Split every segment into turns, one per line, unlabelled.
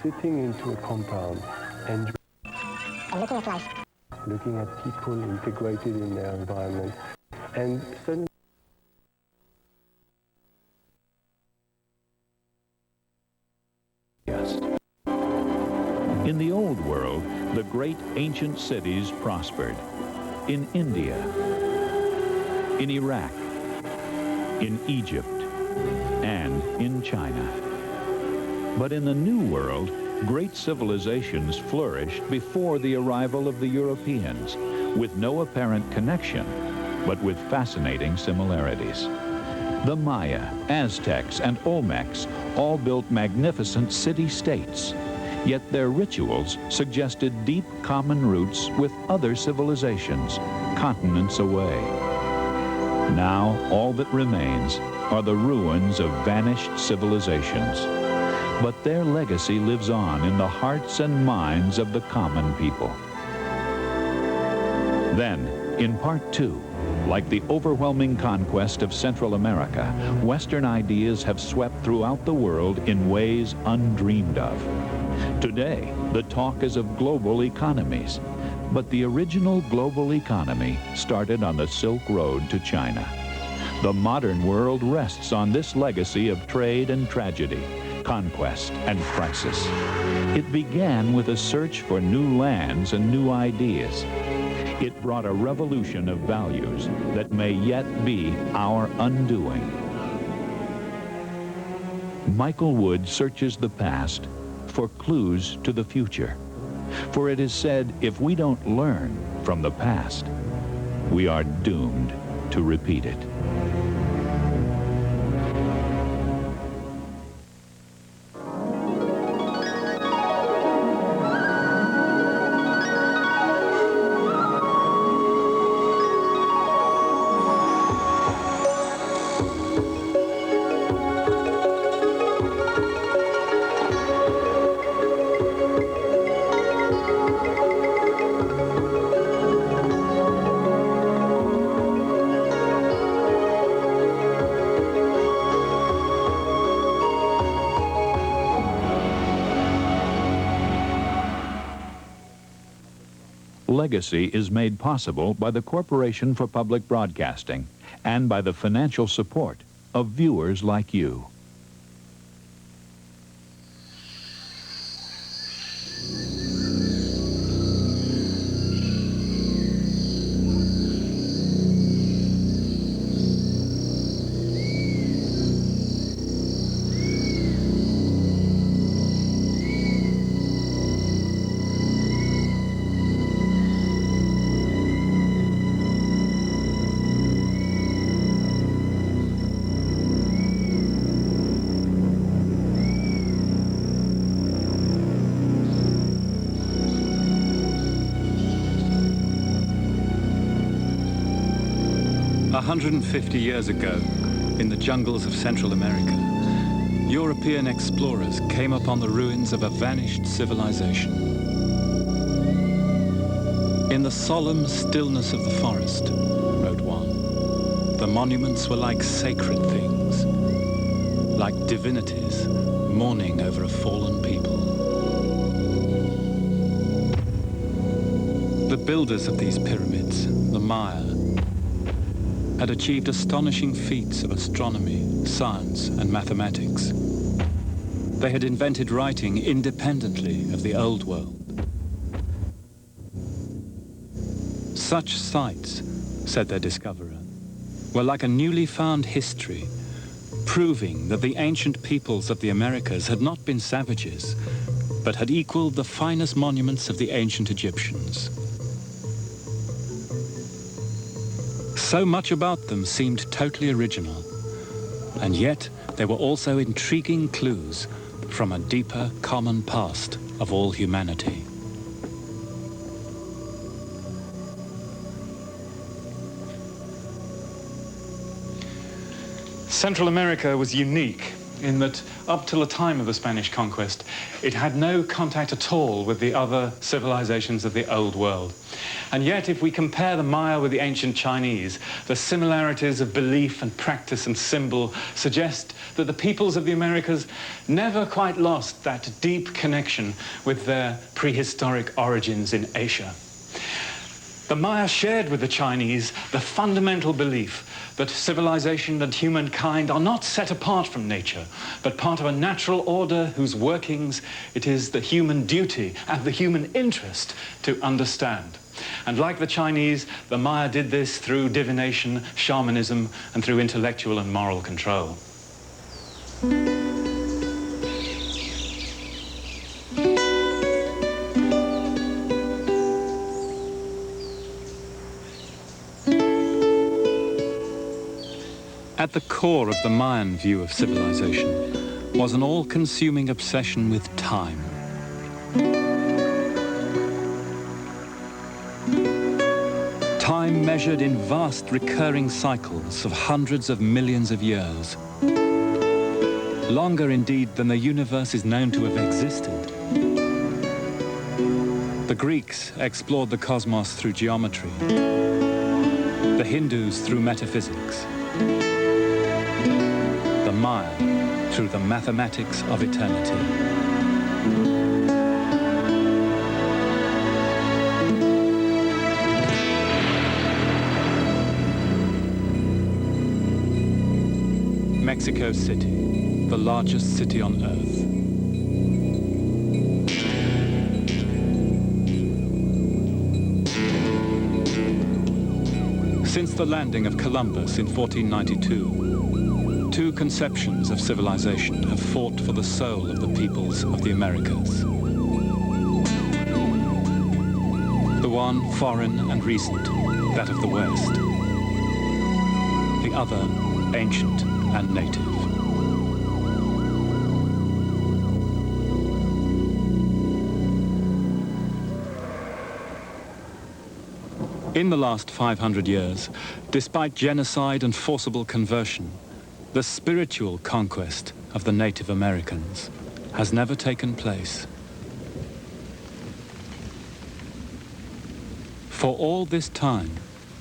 sitting into a compound and
looking at life,
looking at people integrated in their environment, and suddenly
In the old world, the great ancient cities prospered. In India, in Iraq, in Egypt, and in China. But in the New World, great civilizations flourished before the arrival of the Europeans, with no apparent connection, but with fascinating similarities. The Maya, Aztecs, and Olmecs all built magnificent city-states, yet their rituals suggested deep common roots with other civilizations, continents away. Now, all that remains are the ruins of vanished civilizations. But their legacy lives on in the hearts and minds of the common people. Then, in Part 2, like the overwhelming conquest of Central America, Western ideas have swept throughout the world in ways undreamed of. Today, the talk is of global economies, but the original global economy started on the Silk Road to China. The modern world rests on this legacy of trade and tragedy, conquest and crisis. It began with a search for new lands and new ideas. It brought a revolution of values that may yet be our undoing. Michael Wood searches the past for clues to the future. For it is said, if we don't learn from the past, we are doomed to repeat it. Legacy is made possible by the Corporation for Public Broadcasting and by the financial support of viewers like you.
A 150 years ago, in the jungles of Central America, European explorers came upon the ruins of a vanished civilization. In the solemn stillness of the forest, wrote one, the monuments were like sacred things, like divinities mourning over a fallen people. The builders of these pyramids, the Maya, had achieved astonishing feats of astronomy, science, and mathematics. They had invented writing independently of the old world. Such sites, said their discoverer, were like a newly found history, proving that the ancient peoples of the Americas had not been savages, but had equaled the finest monuments of the ancient Egyptians. So much about them seemed totally original, and yet they were also intriguing clues from a deeper common past of all humanity. Central America was unique in that up till the time of the Spanish conquest, it had no contact at all with the other civilizations of the Old World. And yet, if we compare the Maya with the ancient Chinese, the similarities of belief and practice and symbol suggest that the peoples of the Americas never quite lost that deep connection with their prehistoric origins in Asia. The Maya shared with the Chinese the fundamental belief that civilization and humankind are not set apart from nature, but part of a natural order whose workings it is the human duty and the human interest to understand. And like the Chinese, the Maya did this through divination, shamanism, and through intellectual and moral control. At the core of the Mayan view of civilization was an all-consuming obsession with time. Time measured in vast recurring cycles of hundreds of millions of years. Longer indeed than the universe is known to have existed. The Greeks explored the cosmos through geometry. The Hindus through metaphysics. The Maya through the mathematics of eternity. Mexico City, the largest city on Earth. Since the landing of Columbus in 1492, two conceptions of civilization have fought for the soul of the peoples of the Americas. The one foreign and recent, that of the West. The other ancient and native. In the last 500 years, despite genocide and forcible conversion, the spiritual conquest of the Native Americans has never taken place. For all this time,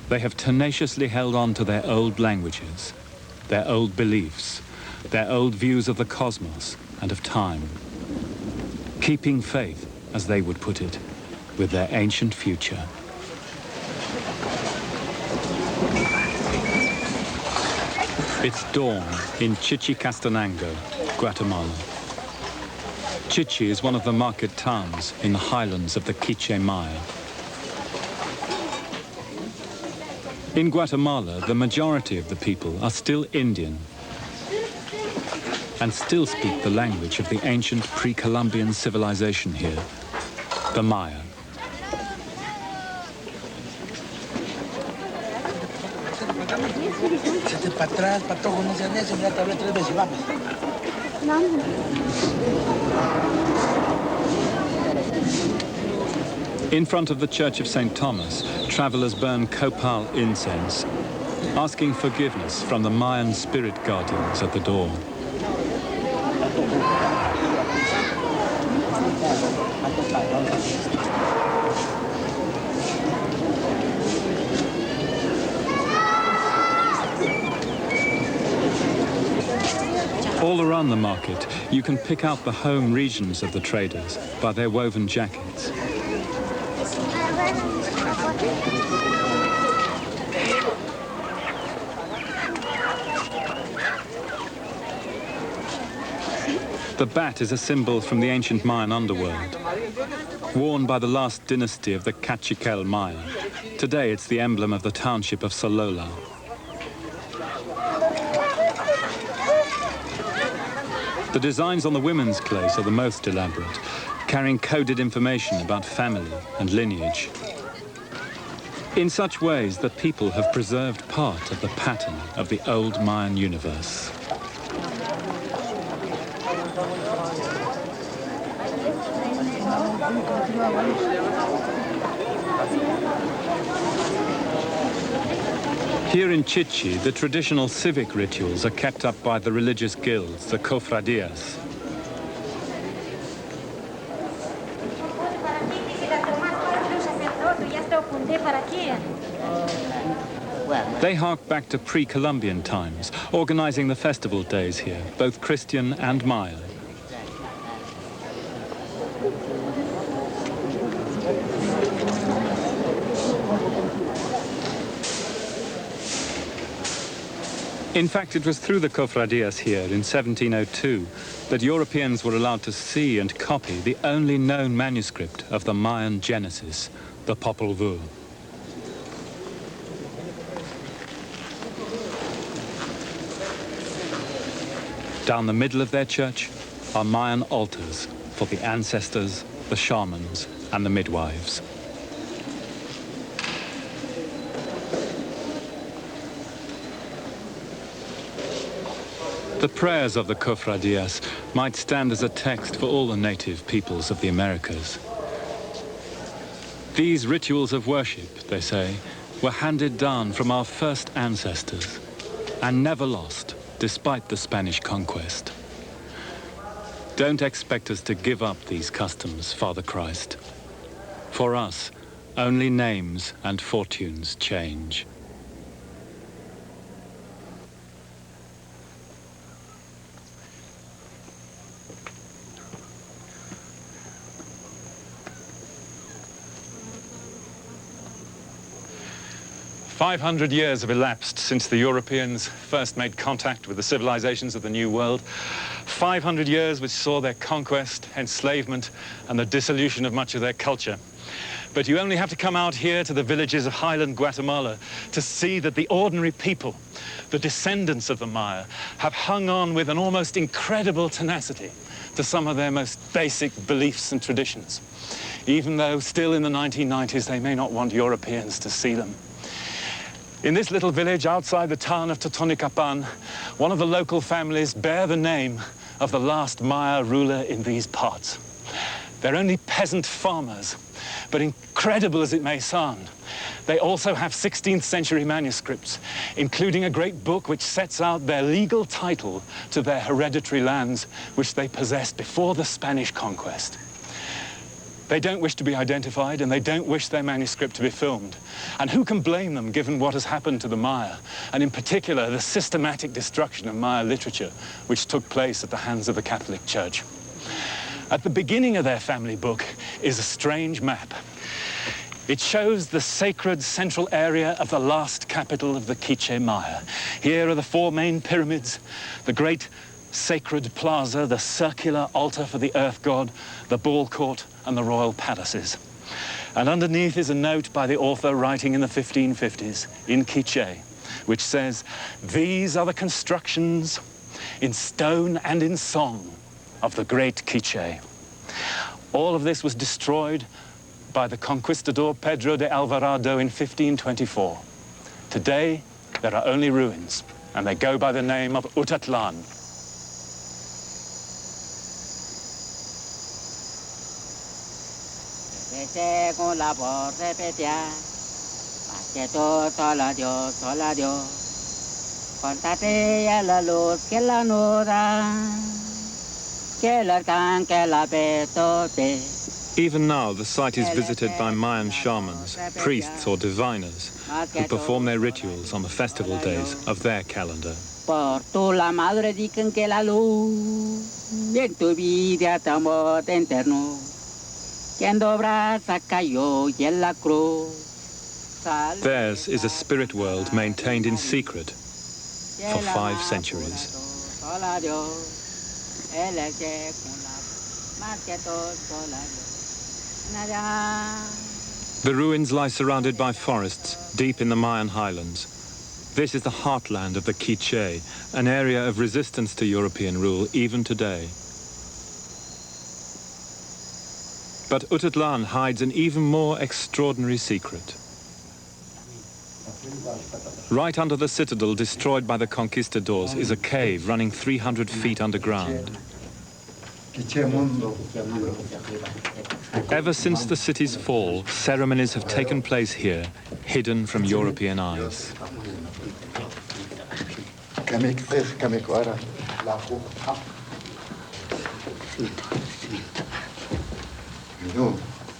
they have tenaciously held on to their old languages, their old beliefs, their old views of the cosmos and of time, keeping faith, as they would put it, with their ancient future. It's dawn in Chichicastenango, Guatemala. Chichi is one of the market towns in the highlands of the Quiche Maya. In Guatemala, the majority of the people are still Indian and still speak the language of the ancient pre-Columbian civilization here, the Maya. In front of the Church of St. Thomas, travelers burn copal incense, asking forgiveness from the Mayan spirit guardians at the door. All around the market, you can pick out the home regions of the traders by their woven jackets. The bat is a symbol from the ancient Mayan underworld, worn by the last dynasty of the Caciquel Maya. Today it's the emblem of the township of Solola. The designs on the women's clothes are the most elaborate, carrying coded information about family and lineage. In such ways that people have preserved part of the pattern of the old Mayan universe. Here in Chichi, the traditional civic rituals are kept up by the religious guilds, the cofradías. They hark back to pre-Columbian times, organizing the festival days here, both Christian and Maya. In fact, it was through the cofradías here in 1702 that Europeans were allowed to see and copy the only known manuscript of the Mayan Genesis, the Popol Vuh. Down the middle of their church are Mayan altars for the ancestors, the shamans, and the midwives. The prayers of the cofradías might stand as a text for all the native peoples of the Americas. These rituals of worship, they say, were handed down from our first ancestors and never lost, despite the Spanish conquest. Don't expect us to give up these customs, Father Christ. For us, only names and fortunes change. "500 years have elapsed since the Europeans first made contact with the civilizations of the New World. 500 years which saw their conquest, enslavement, and the dissolution of much of their culture. But you only have to come out here to the villages of highland Guatemala to see that the ordinary people, the descendants of the Maya, have hung on with an almost incredible tenacity to some of their most basic beliefs and traditions, even though still in the 1990s they may not want Europeans to see them. In this little village outside the town of Totonicapán, one of the local families bear the name of the last Maya ruler in these parts. They're only peasant farmers, but incredible as it may sound, they also have 16th century manuscripts, including a great book which sets out their legal title to their hereditary lands, which they possessed before the Spanish conquest. They don't wish to be identified, and they don't wish their manuscript to be filmed. And who can blame them, given what has happened to the Maya, and in particular, the systematic destruction of Maya literature, which took place at the hands of the Catholic Church. At the beginning of their family book is a strange map. It shows the sacred central area of the last capital of the Quiche Maya. Here are the four main pyramids, the great sacred plaza, the circular altar for the earth god, the ball court, and the royal palaces. And underneath is a note by the author writing in the 1550s in Quiche, which says, "These are the constructions in stone and in song of the great Quiche." All of this was destroyed by the conquistador Pedro de Alvarado in 1524. Today, there are only ruins, and they go by the name of Utatlan.
Con la voz repetia, que todo sola Dios, contate a la luz que la nora, que la can que la betote.
Even now, the site is visited by Mayan shamans, priests or diviners, who perform their rituals on the festival days of their calendar.
Por tu la madre dicen que la luz, en tu vida te amor eterno.
Theirs is a spirit world maintained in secret for 5 centuries. The ruins lie surrounded by forests deep in the Mayan highlands. This is the heartland of the Quiche, an area of resistance to European rule even today. But Utatlan hides an even more extraordinary secret. Right under the citadel destroyed by the conquistadors is a cave running 300 feet underground. Ever since the city's fall, ceremonies have taken place here, hidden from European eyes.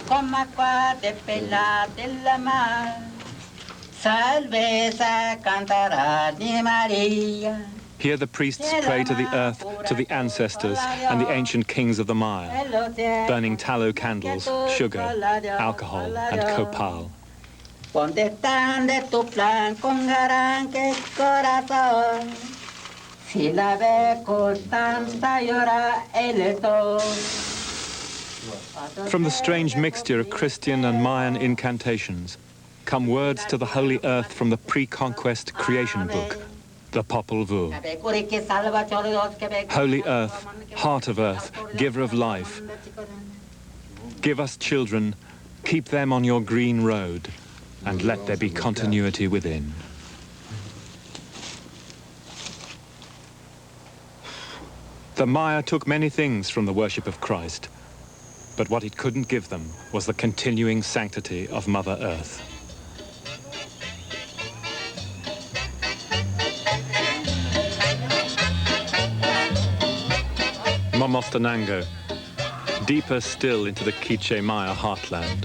Como agua de pela de la mar, salveza cantará de María.
Here the priests pray to the earth, to the ancestors, and the ancient kings of the Maya, burning tallow candles, sugar, alcohol, and copal.
Ponte tan de tu plan con arranque corazón, si la ve Constanza llora el todo.
From the strange mixture of Christian and Mayan incantations come words to the holy earth from the pre-conquest creation book, the Popol Vuh. Holy earth, heart of earth, giver of life, give us children, keep them on your green road, and let there be continuity within. The Maya took many things from the worship of Christ, but what it couldn't give them was the continuing sanctity of Mother Earth. Momostenango, deeper still into the Quiche Maya heartland.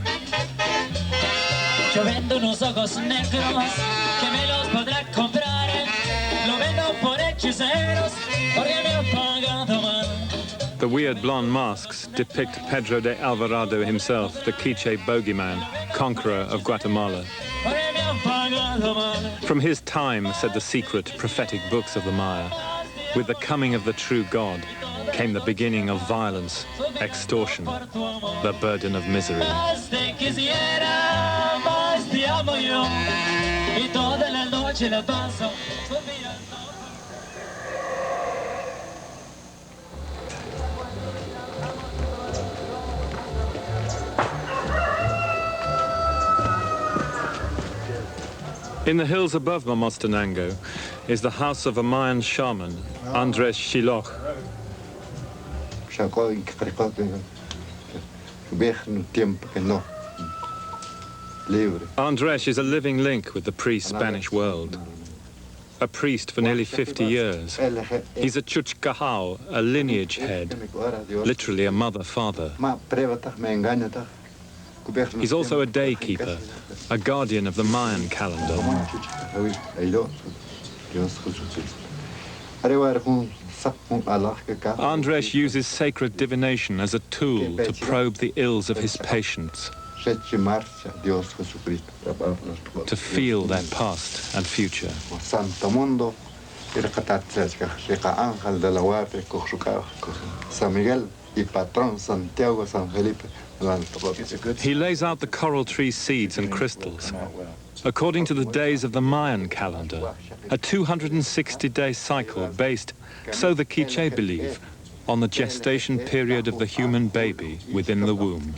Yo vendo unos ojos negros que me los podrá comprar. Lo vendo por hechiceros porque me han pagado mal.
The weird blonde masks depict Pedro de Alvarado himself, the Quiche bogeyman, conqueror of Guatemala. From his time, said the secret prophetic books of the Maya, with the coming of the true God came the beginning of violence, extortion, the burden of misery. In the hills above Momostenango is the house of a Mayan shaman, Andres Shiloh. Andres is a living link with the pre-Spanish world. A priest for nearly 50 years. He's a Chuchcahao, a lineage head, literally a mother-father. He's also a day keeper, a guardian of the Mayan calendar. Andres uses sacred divination as a tool to probe the ills of his patients, to feel their past and future. He lays out the coral tree seeds and crystals. According to the days of the Mayan calendar, a 260-day cycle based, so the Quiche believe, on the gestation period of the human baby within the womb.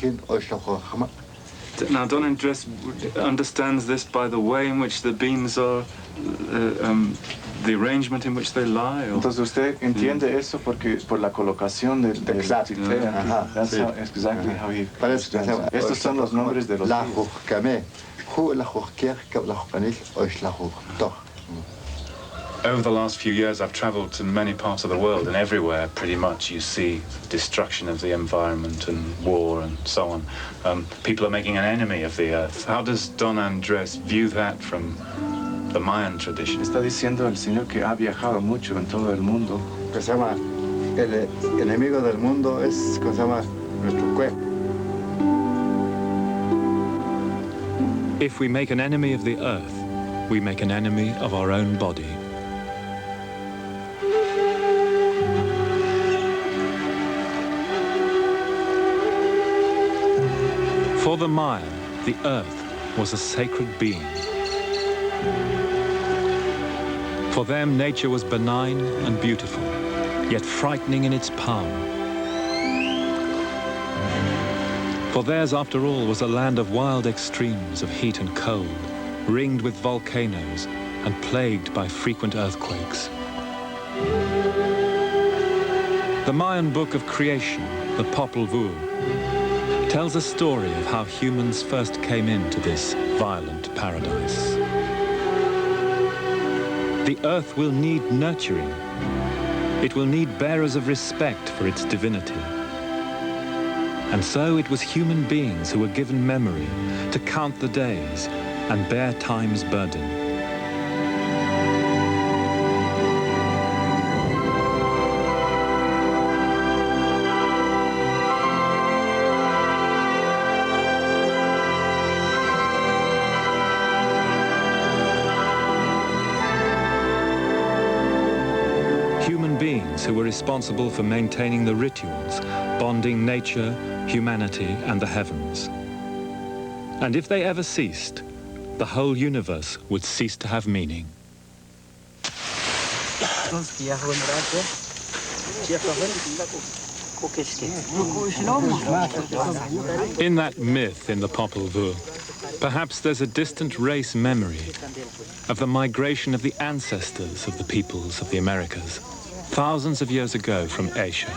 Now, Don Andres understands this by the way in which the beans are, the arrangement in which they lie. Or?
Entonces usted entiende eso porque por la colocación del
Exacto.
That's exactly how he understands. Estos son los nombres de los días.
Over the last few years, I've traveled to many parts of the world, and everywhere, pretty much, you see destruction of the environment and war and so on. People are making an enemy of the earth. How does Don Andres view that from the Mayan tradition?
Está diciendo el Señor que ha viajado mucho en todo el mundo.
Que se llama el enemigo del mundo es que se llama nuestro cuerpo.
If we make an enemy of the earth, we make an enemy of our own body. For the Maya, the earth was a sacred being. For them, nature was benign and beautiful, yet frightening in its power. For theirs, after all, was a land of wild extremes of heat and cold, ringed with volcanoes and plagued by frequent earthquakes. The Mayan book of creation, the Popol Vuh, tells a story of how humans first came into this violent paradise. The earth will need nurturing. It will need bearers of respect for its divinity. And so it was human beings who were given memory to count the days and bear time's burden. Human beings who were responsible for maintaining the rituals, bonding nature, humanity, and the heavens. And if they ever ceased, the whole universe would cease to have meaning. In that myth in the Popol Vuh, perhaps there's a distant race memory of the migration of the ancestors of the peoples of the Americas, thousands of years ago from Asia.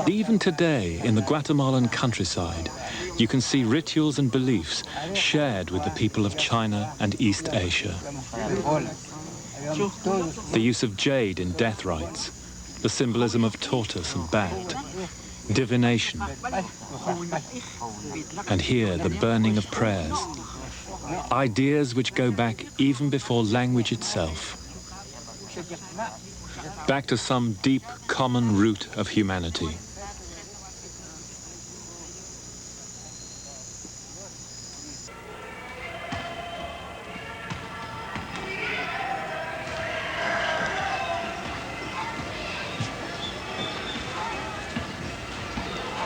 Even today, in the Guatemalan countryside, you can see rituals and beliefs shared with the people of China and East Asia. The use of jade in death rites, the symbolism of tortoise and bat, divination, and here the burning of prayers, ideas which go back even before language itself, back to some deep common root of humanity.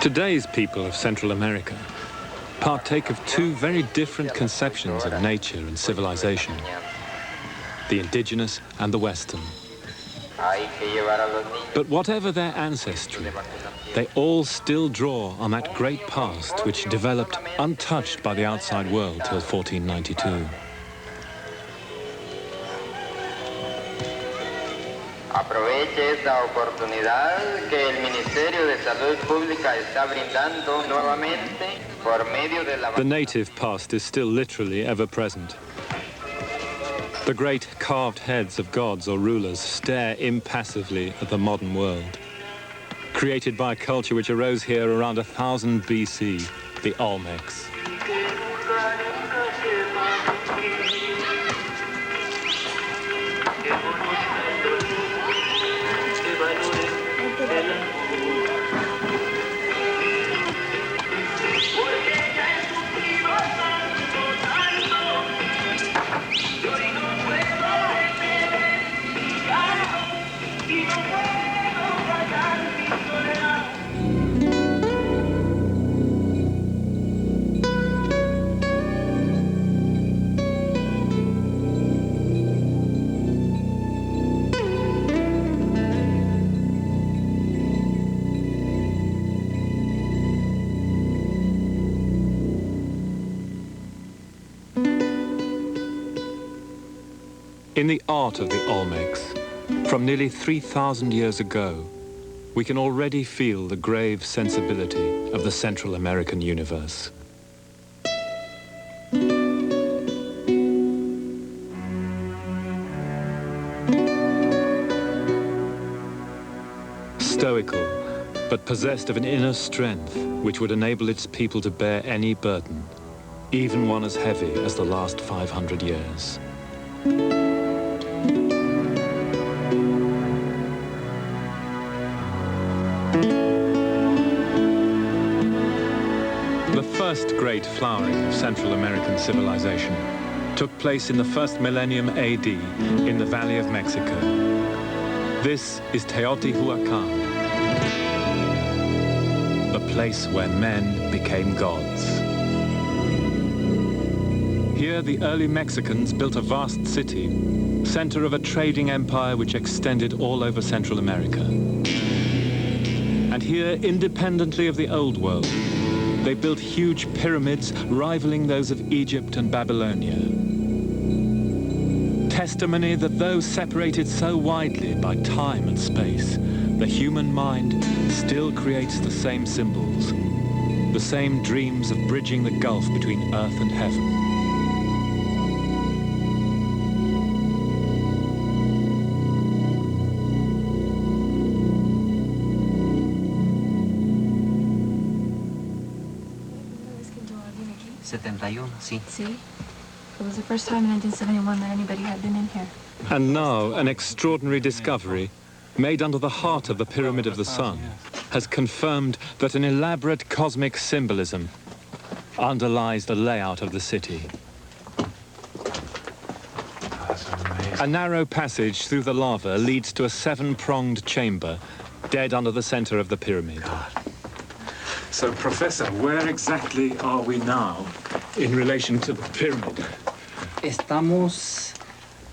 Today's people of Central America partake of two very different conceptions of nature and civilization, the indigenous and the Western. But whatever their ancestry, they all still draw on that great past which developed untouched by the outside world till 1492.
Aproveche esta oportunidad que el Ministerio de Salud Pública está brindando nuevamente por medio de la...
The native past is still literally ever present. The great carved heads of gods or rulers stare impassively at the modern world, created by a culture which arose here around 1000 BC, the Olmecs. In the art of the Olmecs, from nearly 3,000 years ago, we can already feel the grave sensibility of the Central American universe. Stoical, but possessed of an inner strength which would enable its people to bear any burden, even one as heavy as the last 500 years. The first great flowering of Central American civilization took place in the first millennium AD in the Valley of Mexico. This is Teotihuacan, the place where men became gods. Here the early Mexicans built a vast city, center of a trading empire which extended all over Central America. And here, independently of the old world, they built huge pyramids rivaling those of Egypt and Babylonia. Testimony that though separated so widely by time and space, the human mind still creates the same symbols, the same dreams of bridging the gulf between earth and heaven.
See? It was the first time in 1971 that anybody had been in here.
And now an extraordinary discovery, made under the heart of the Pyramid of the Sun, has confirmed that an elaborate cosmic symbolism underlies the layout of the city. A narrow passage through the lava leads to a 7-pronged chamber, dead under the center of the pyramid.
So, Professor, where exactly are we now in relation to the pyramid?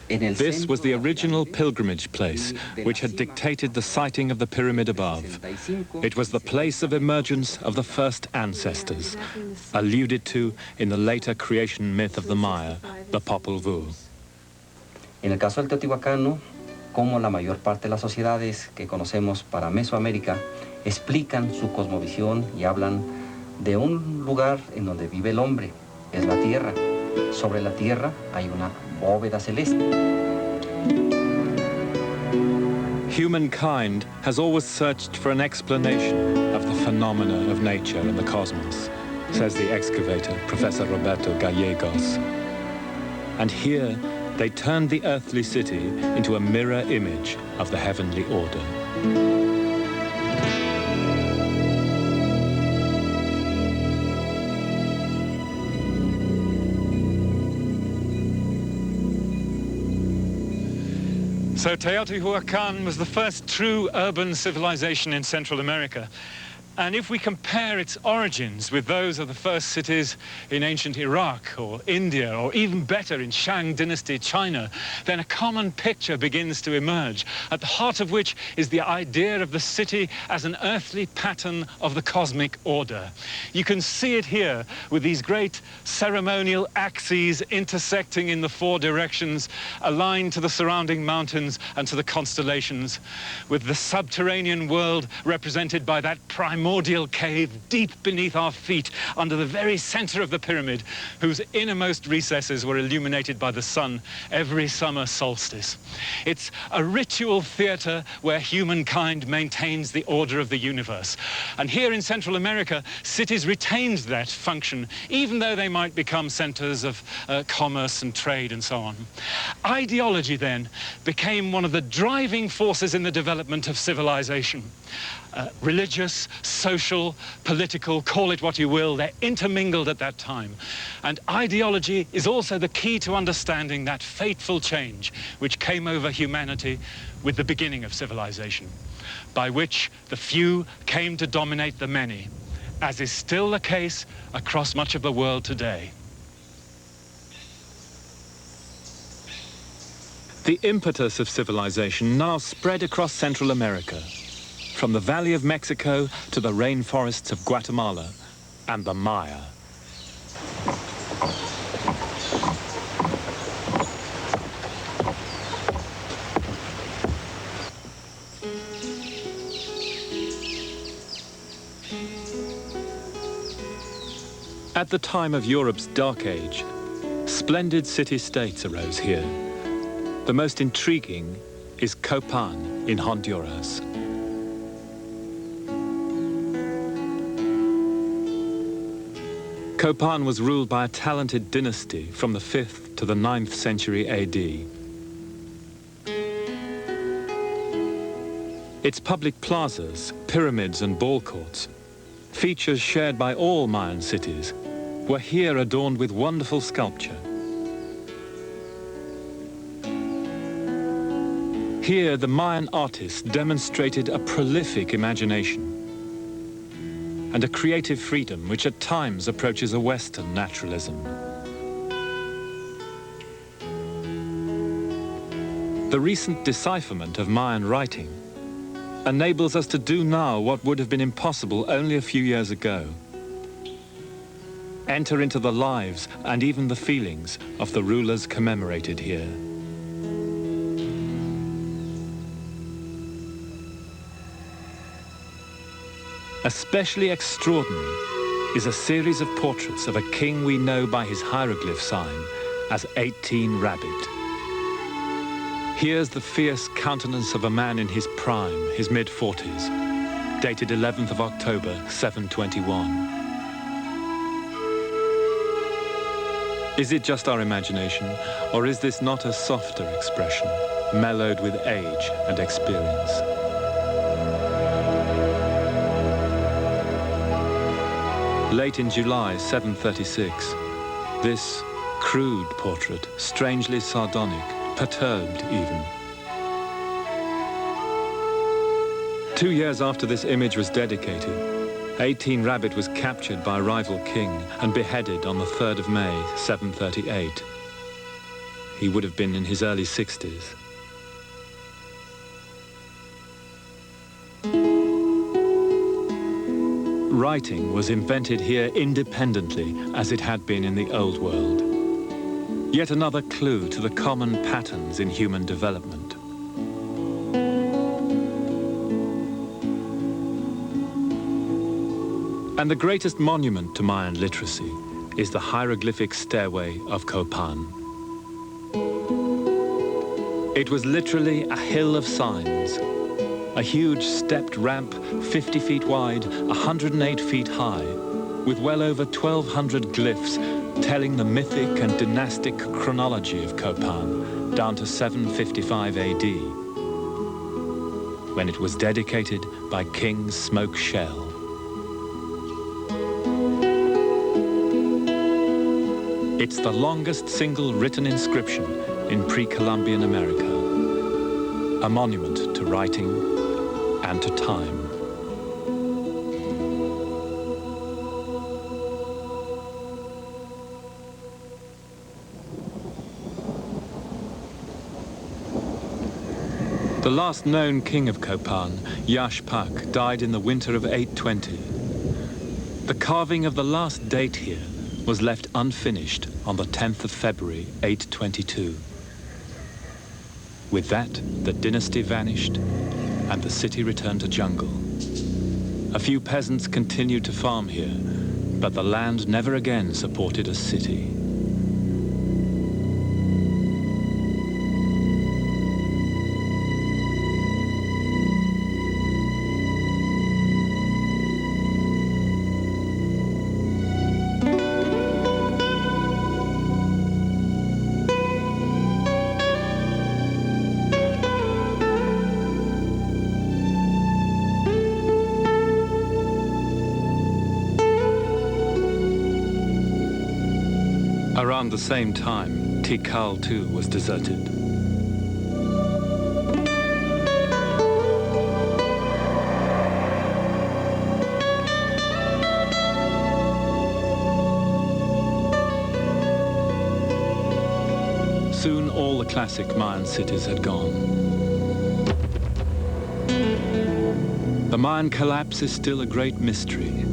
This was the original pilgrimage place, which had dictated the siting of the pyramid above. It was the place of emergence of the first ancestors, alluded to in the later creation myth of the Maya, the Popol Vuh.
En el caso del teotihuacano, como la mayor parte de las sociedades que conocemos para Mesoamérica, explican su cosmovisión y hablan de un lugar en donde vive el hombre, es la tierra. Sobre la tierra hay una bóveda celeste.
Humankind has always searched for an explanation of the phenomena of nature and the cosmos, says the excavator, Professor Roberto Gallegos. And here, they turned the earthly city into a mirror image of the heavenly order.
So Teotihuacan was the first true urban civilization in Central America. And if we compare its origins with those of the first cities in ancient Iraq or India, or even better in Shang Dynasty China, then a common picture begins to emerge, at the heart of which is the idea of the city as an earthly pattern of the cosmic order. You can see it here with these great ceremonial axes intersecting in the 4 directions, aligned to the surrounding mountains and to the constellations, with the subterranean world represented by that primordial cave deep beneath our feet, under the very center of the pyramid, whose innermost recesses were illuminated by the sun every summer solstice. It's a ritual theater where humankind maintains the order of the universe. And here in Central America, cities retained that function, even though they might become centers of commerce and trade and so on. Ideology then became one of the driving forces in the development of civilization. Religious, social, political, call it what you will, they're intermingled at that time. And ideology is also the key to understanding that fateful change which came over humanity with the beginning of civilization, by which the few came to dominate the many, as is still the case across much of the world today.
The impetus of civilization now spread across Central America, from the Valley of Mexico to the rainforests of Guatemala and the Maya. At the time of Europe's Dark Age, splendid city-states arose here. The most intriguing is Copan in Honduras. Copan was ruled by a talented dynasty from the 5th to the 9th century AD. Its public plazas, pyramids and ball courts, features shared by all Mayan cities, were here adorned with wonderful sculpture. Here, the Mayan artists demonstrated a prolific imagination and a creative freedom which at times approaches a Western naturalism. The recent decipherment of Mayan writing enables us to do now what would have been impossible only a few years ago. Enter into the lives and even the feelings of the rulers commemorated here. Especially extraordinary is a series of portraits of a king we know by his hieroglyph sign as 18 Rabbit. Here's the fierce countenance of a man in his prime, his mid-40s, dated 11th of October, 721. Is it just our imagination, or is this not a softer expression, mellowed with age and experience? Late in July 736, this crude portrait, strangely sardonic, perturbed even. 2 years after this image was dedicated, 18 Rabbit was captured by a rival king and beheaded on the 3rd of May 738. He would have been in his early 60s. Writing was invented here independently, as it had been in the Old World. Yet another clue to the common patterns in human development. And the greatest monument to Mayan literacy is the hieroglyphic stairway of Copan. It was literally a hill of signs. A huge stepped ramp 50 feet wide, 108 feet high, with well over 1,200 glyphs telling the mythic and dynastic chronology of Copan down to 755 AD, when it was dedicated by King Smoke Shell. It's the longest single written inscription in pre-Columbian America, a monument to writing and to time. The last known king of Copan, Yashpak, died in the winter of 820. The carving of the last date here was left unfinished on the 10th of February, 822. With that, the dynasty vanished and the city returned to jungle. A few peasants continued to farm here, but the land never again supported a city. Around the same time, Tikal too was deserted. Soon all the classic Mayan cities had gone. The Mayan collapse is still a great mystery.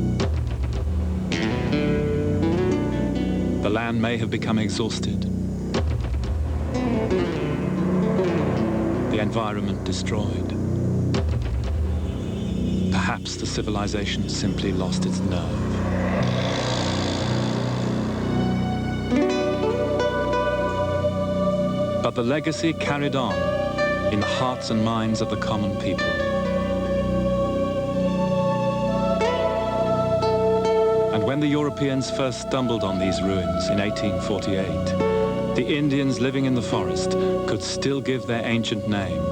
The land may have become exhausted, the environment destroyed. Perhaps the civilization simply lost its nerve. But the legacy carried on in the hearts and minds of the common people. And when the Europeans first stumbled on these ruins in 1848, the Indians living in the forest could still give their ancient name.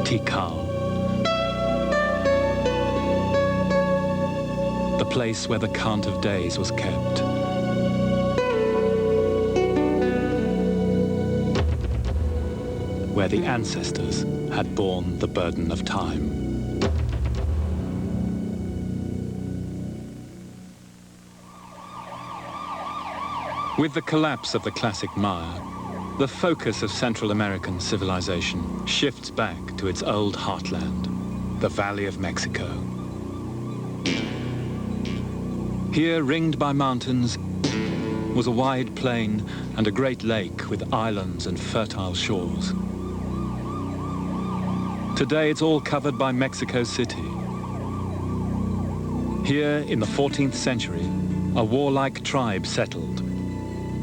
Tikal. The place where the count of days was kept. Where the ancestors had borne the burden of time. With the collapse of the classic Maya, the focus of Central American civilization shifts back to its old heartland, the Valley of Mexico. Here, ringed by mountains, was a wide plain and a great lake with islands and fertile shores. Today it's all covered by Mexico City. Here in the 14th century, a warlike tribe settled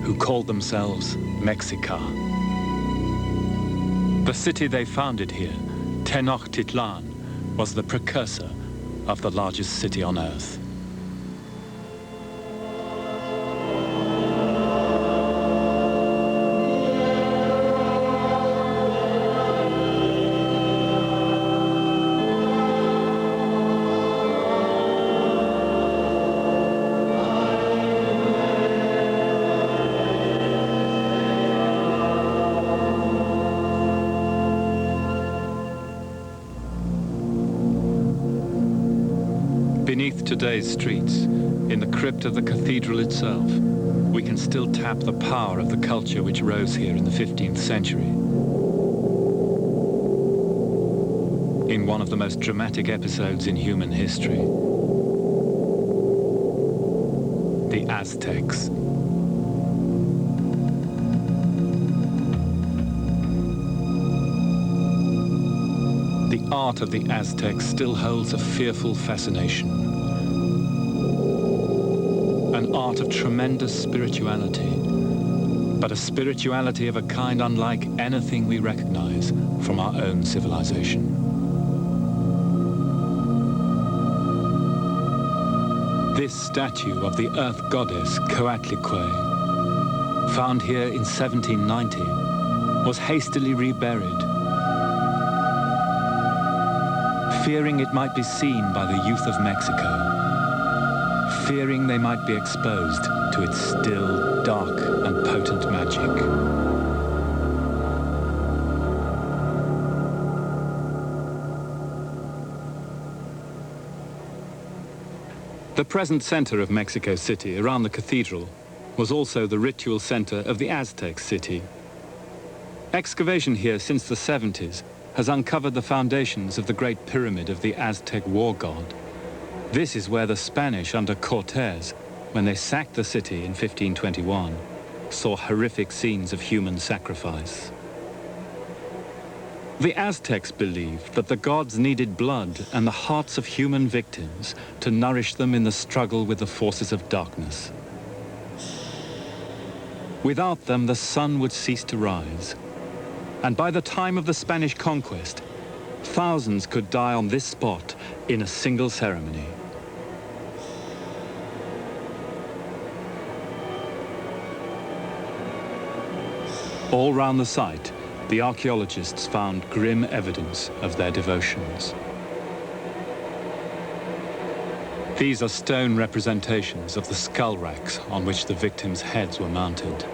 who called themselves Mexica. The city they founded here, Tenochtitlan, was the precursor of the largest city on earth. Beneath today's streets, in the crypt of the cathedral itself, we can still tap the power of the culture which rose here in the 15th century. In one of the most dramatic episodes in human history, the Aztecs. The art of the Aztecs still holds a fearful fascination. An art of tremendous spirituality, but a spirituality of a kind unlike anything we recognize from our own civilization. This statue of the earth goddess Coatlicue, found here in 1790, was hastily reburied, fearing it might be seen by the youth of Mexico, fearing they might be exposed to its still, dark, and potent magic. The present center of Mexico City, around the cathedral, was also the ritual center of the Aztec city. Excavation here since the 70s has uncovered the foundations of the Great Pyramid of the Aztec war god. This is where the Spanish under Cortés, when they sacked the city in 1521, saw horrific scenes of human sacrifice. The Aztecs believed that the gods needed blood and the hearts of human victims to nourish them in the struggle with the forces of darkness. Without them, the sun would cease to rise. And by the time of the Spanish conquest, thousands could die on this spot in a single ceremony. All round the site, the archaeologists found grim evidence of their devotions. These are stone representations of the skull racks on which the victims' heads were mounted.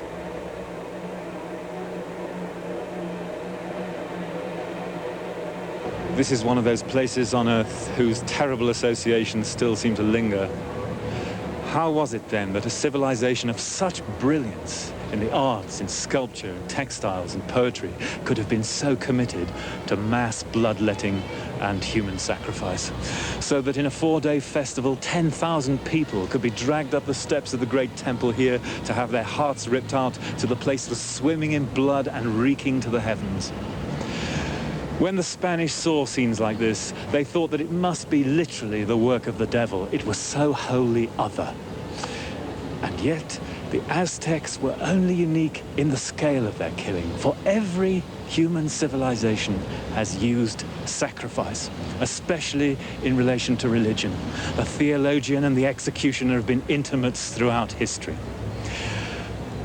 This is one of those places on Earth whose terrible associations still seem to linger. How was it then that a civilization of such brilliance in the arts, in sculpture, in textiles, and poetry could have been so committed to mass bloodletting and human sacrifice? So that in a 4-day festival, 10,000 people could be dragged up the steps of the great temple here to have their hearts ripped out till the place was swimming in blood and reeking to the heavens. When the Spanish saw scenes like this, they thought that it must be literally the work of the devil. It was so wholly other. And yet, the Aztecs were only unique in the scale of their killing, for every human civilization has used sacrifice, especially in relation to religion. The theologian and the executioner have been intimates throughout history.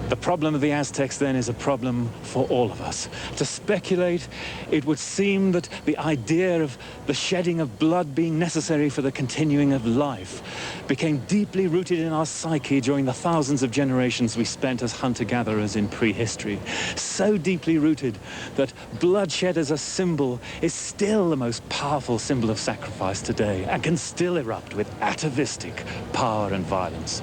The problem of the Aztecs, then, is a problem for all of us. To speculate, it would seem that the idea of the shedding of blood being necessary for the continuing of life became deeply rooted in our psyche during the thousands of generations we spent as hunter-gatherers in prehistory. So deeply rooted that bloodshed as a symbol is still the most powerful symbol of sacrifice today and can still erupt with atavistic power and violence.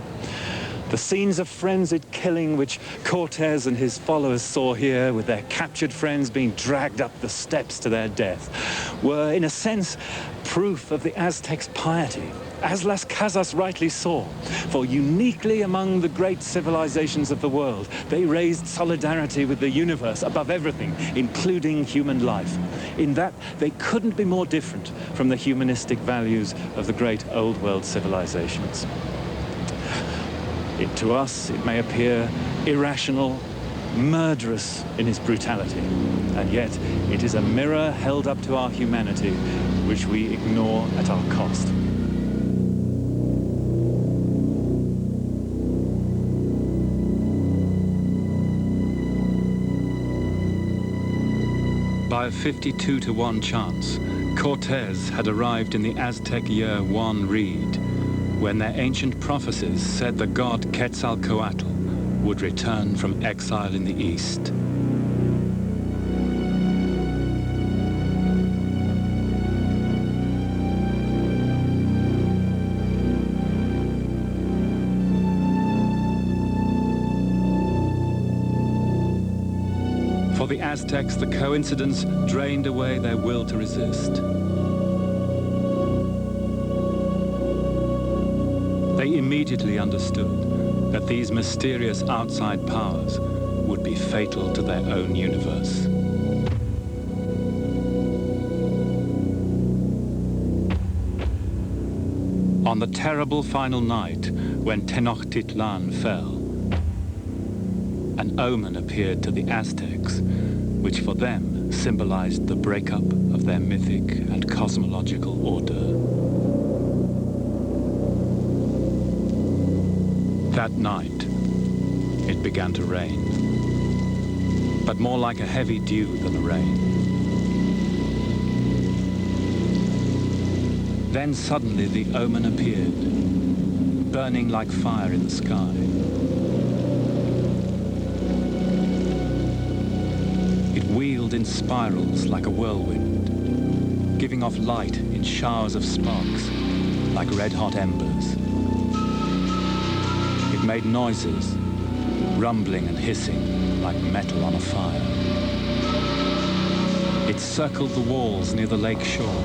The scenes of frenzied killing which Cortez and his followers saw here, with their captured friends being dragged up the steps to their death, were, in a sense, proof of the Aztecs' piety, as Las Casas rightly saw. For uniquely among the great civilizations of the world, they raised solidarity with the universe above everything, including human life. In that, they couldn't be more different from the humanistic values of the great old world civilizations. To us, it may appear irrational, murderous in its brutality, and yet it is a mirror held up to our humanity, which we ignore at our cost.
By a 52-to-1 chance, Cortez had arrived in the Aztec year 1 reed, when their ancient prophecies said the god Quetzalcoatl would return from exile in the east. For the Aztecs, the coincidence drained away their will to resist. They immediately understood that these mysterious outside powers would be fatal to their own universe. On the terrible final night when Tenochtitlan fell, an omen appeared to the Aztecs, which for them symbolized the breakup of their mythic and cosmological order. That night, it began to rain, but more like a heavy dew than a rain. Then suddenly the omen appeared, burning like fire in the sky. It wheeled in spirals like a whirlwind, giving off light in showers of sparks like red-hot embers. It made noises, rumbling and hissing like metal on a fire. It circled the walls near the lake shore.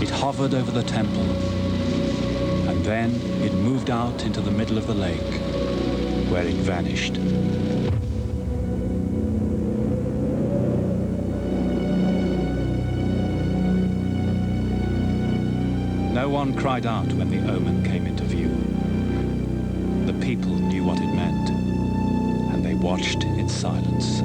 It hovered over the temple, and then it moved out into the middle of the lake, where it vanished. No one cried out when the omen came into view. The people knew what it meant, and they watched in silence.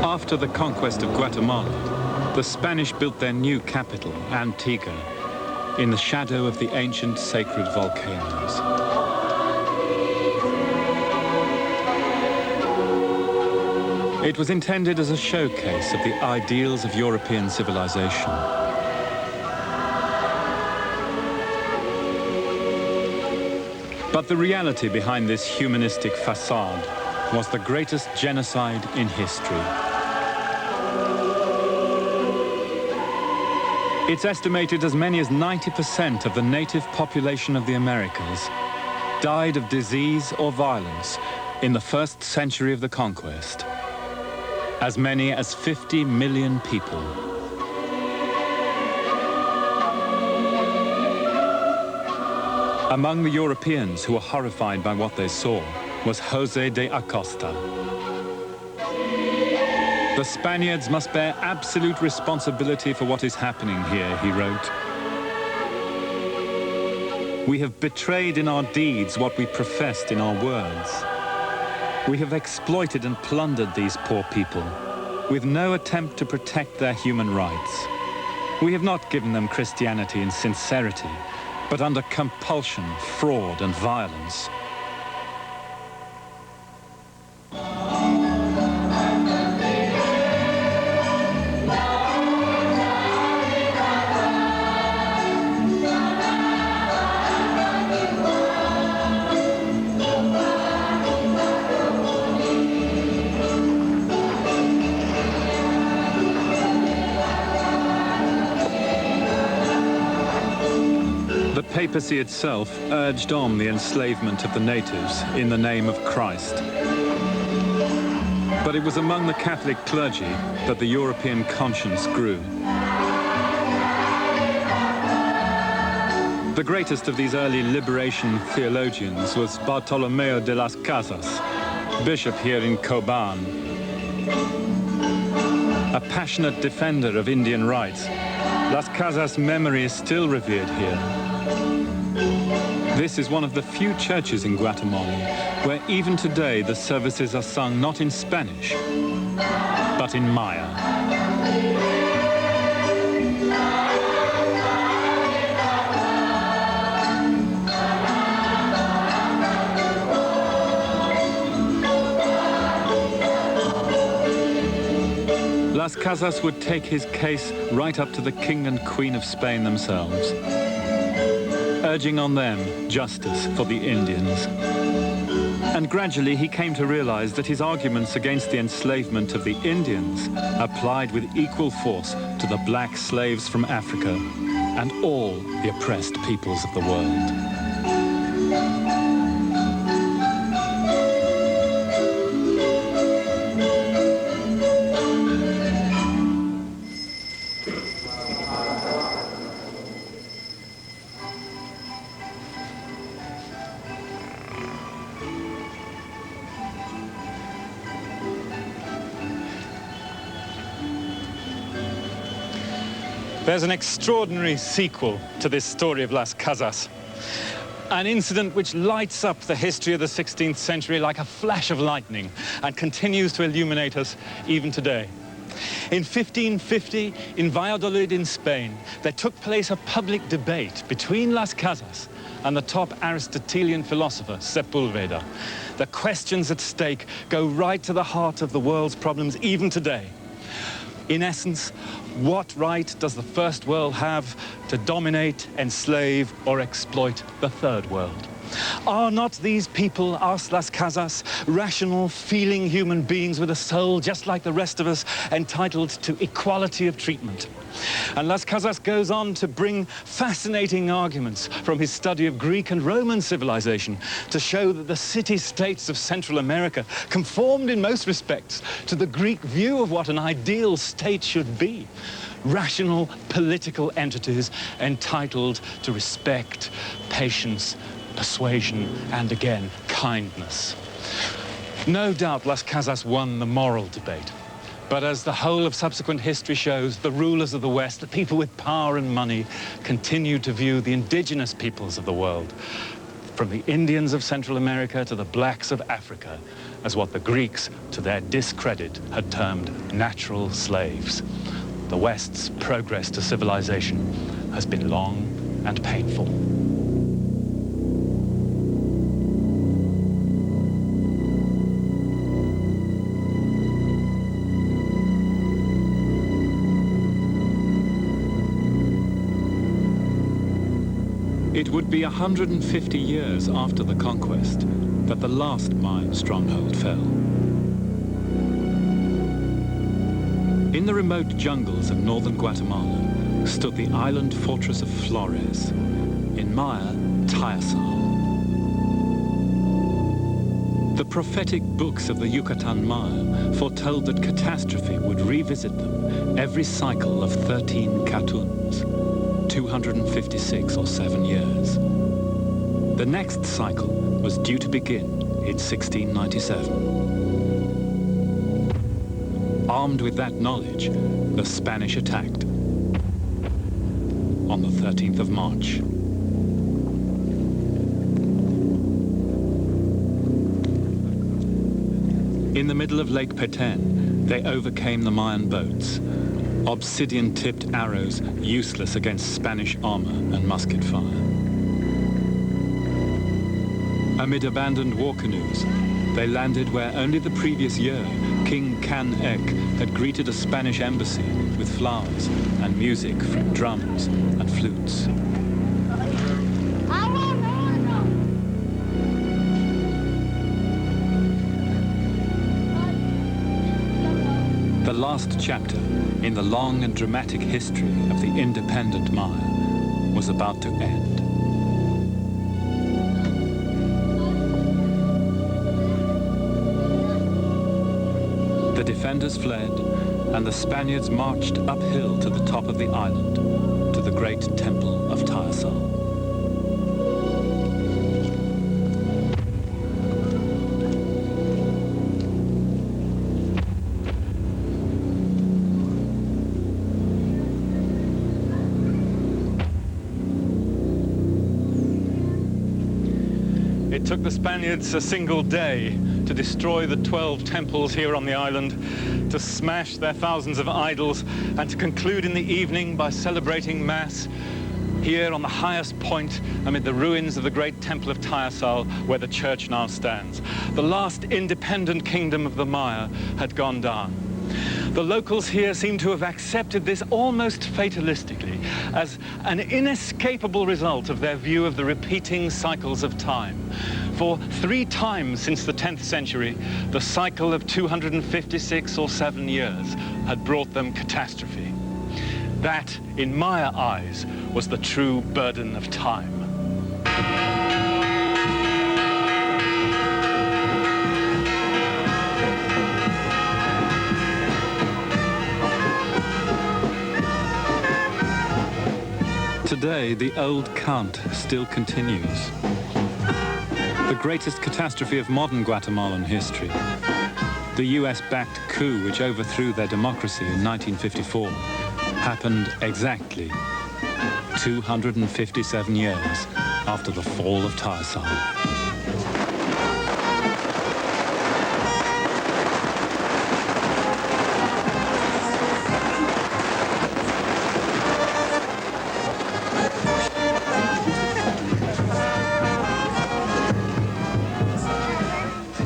After the conquest of Guatemala, the Spanish built their new capital, Antigua, in the shadow of the ancient sacred volcanoes. It was intended as a showcase of the ideals of European civilization. But the reality behind this humanistic facade was the greatest genocide in history. It's estimated as many as 90% of the native population of the Americas died of disease or violence in the first century of the conquest. As many as 50 million people. Among the Europeans who were horrified by what they saw was José de Acosta. The Spaniards must bear absolute responsibility for what is happening here, he wrote. We have betrayed in our deeds what we professed in our words. We have exploited and plundered these poor people, with no attempt to protect their human rights. We have not given them Christianity in sincerity, but under compulsion, fraud, and violence. The papacy itself urged on the enslavement of the natives in the name of Christ. But it was among the Catholic clergy that the European conscience grew. The greatest of these early liberation theologians was Bartolomeo de las Casas, bishop here in Coban. A passionate defender of Indian rights, Las Casas' memory is still revered here. This is one of the few churches in Guatemala where even today the services are sung not in Spanish, but in Maya. Las Casas would take his case right up to the King and Queen of Spain themselves, urging on them justice for the Indians. And gradually he came to realize that his arguments against the enslavement of the Indians applied with equal force to the black slaves from Africa and all the oppressed peoples of the world.
There's an extraordinary sequel to this story of Las Casas. An incident which lights up the history of the 16th century like a flash of lightning and continues to illuminate us even today. In 1550, in Valladolid in Spain, there took place a public debate between Las Casas and the top Aristotelian philosopher, Sepulveda. The questions at stake go right to the heart of the world's problems even today. In essence, what right does the first world have to dominate, enslave, or exploit the third world? Are not these people, asked Las Casas, rational, feeling human beings with a soul just like the rest of us, entitled to equality of treatment? And Las Casas goes on to bring fascinating arguments from his study of Greek and Roman civilization to show that the city-states of Central America conformed in most respects to the Greek view of what an ideal state should be. Rational political entities entitled to respect, patience, persuasion, and again, kindness. No doubt Las Casas won the moral debate. But as the whole of subsequent history shows, the rulers of the West, the people with power and money, continued to view the indigenous peoples of the world, from the Indians of Central America to the blacks of Africa, as what the Greeks, to their discredit, had termed natural slaves. The West's progress to civilization has been long and painful.
It would be 150 years after the conquest that the last Mayan stronghold fell. In the remote jungles of northern Guatemala stood the island fortress of Flores, in Maya, Tayasal. The prophetic books of the Yucatan Maya foretold that catastrophe would revisit them every cycle of 13 Katuns, 256 or 7 years. The next cycle was due to begin in 1697. Armed with that knowledge, the Spanish attacked on the 13th of March. In the middle of Lake Petén, they overcame the Mayan boats, obsidian-tipped arrows useless against Spanish armor and musket fire. Amid abandoned war canoes, they landed where only the previous year King Can Ek had greeted a Spanish embassy with flowers and music from drums and flutes. The last chapter in the long and dramatic history of the independent Maya was about to end. The defenders fled, and the Spaniards marched uphill to the top of the island, to the great temple of Tayasal.
It took the Spaniards a single day to destroy the 12 temples here on the island, to smash their thousands of idols, and to conclude in the evening by celebrating Mass here on the highest point amid the ruins of the great temple of Tayasal, where the church now stands. The last independent kingdom of the Maya had gone down. The locals here seem to have accepted this almost fatalistically as an inescapable result of their view of the repeating cycles of time. For 3 times since the 10th century, the cycle of 256 or 7 years had brought them catastrophe. That, in Maya eyes, was the true burden of time.
Today, the old count still continues. The greatest catastrophe of modern Guatemalan history, the US-backed coup which overthrew their democracy in 1954, happened exactly 257 years after the fall of Tayasal.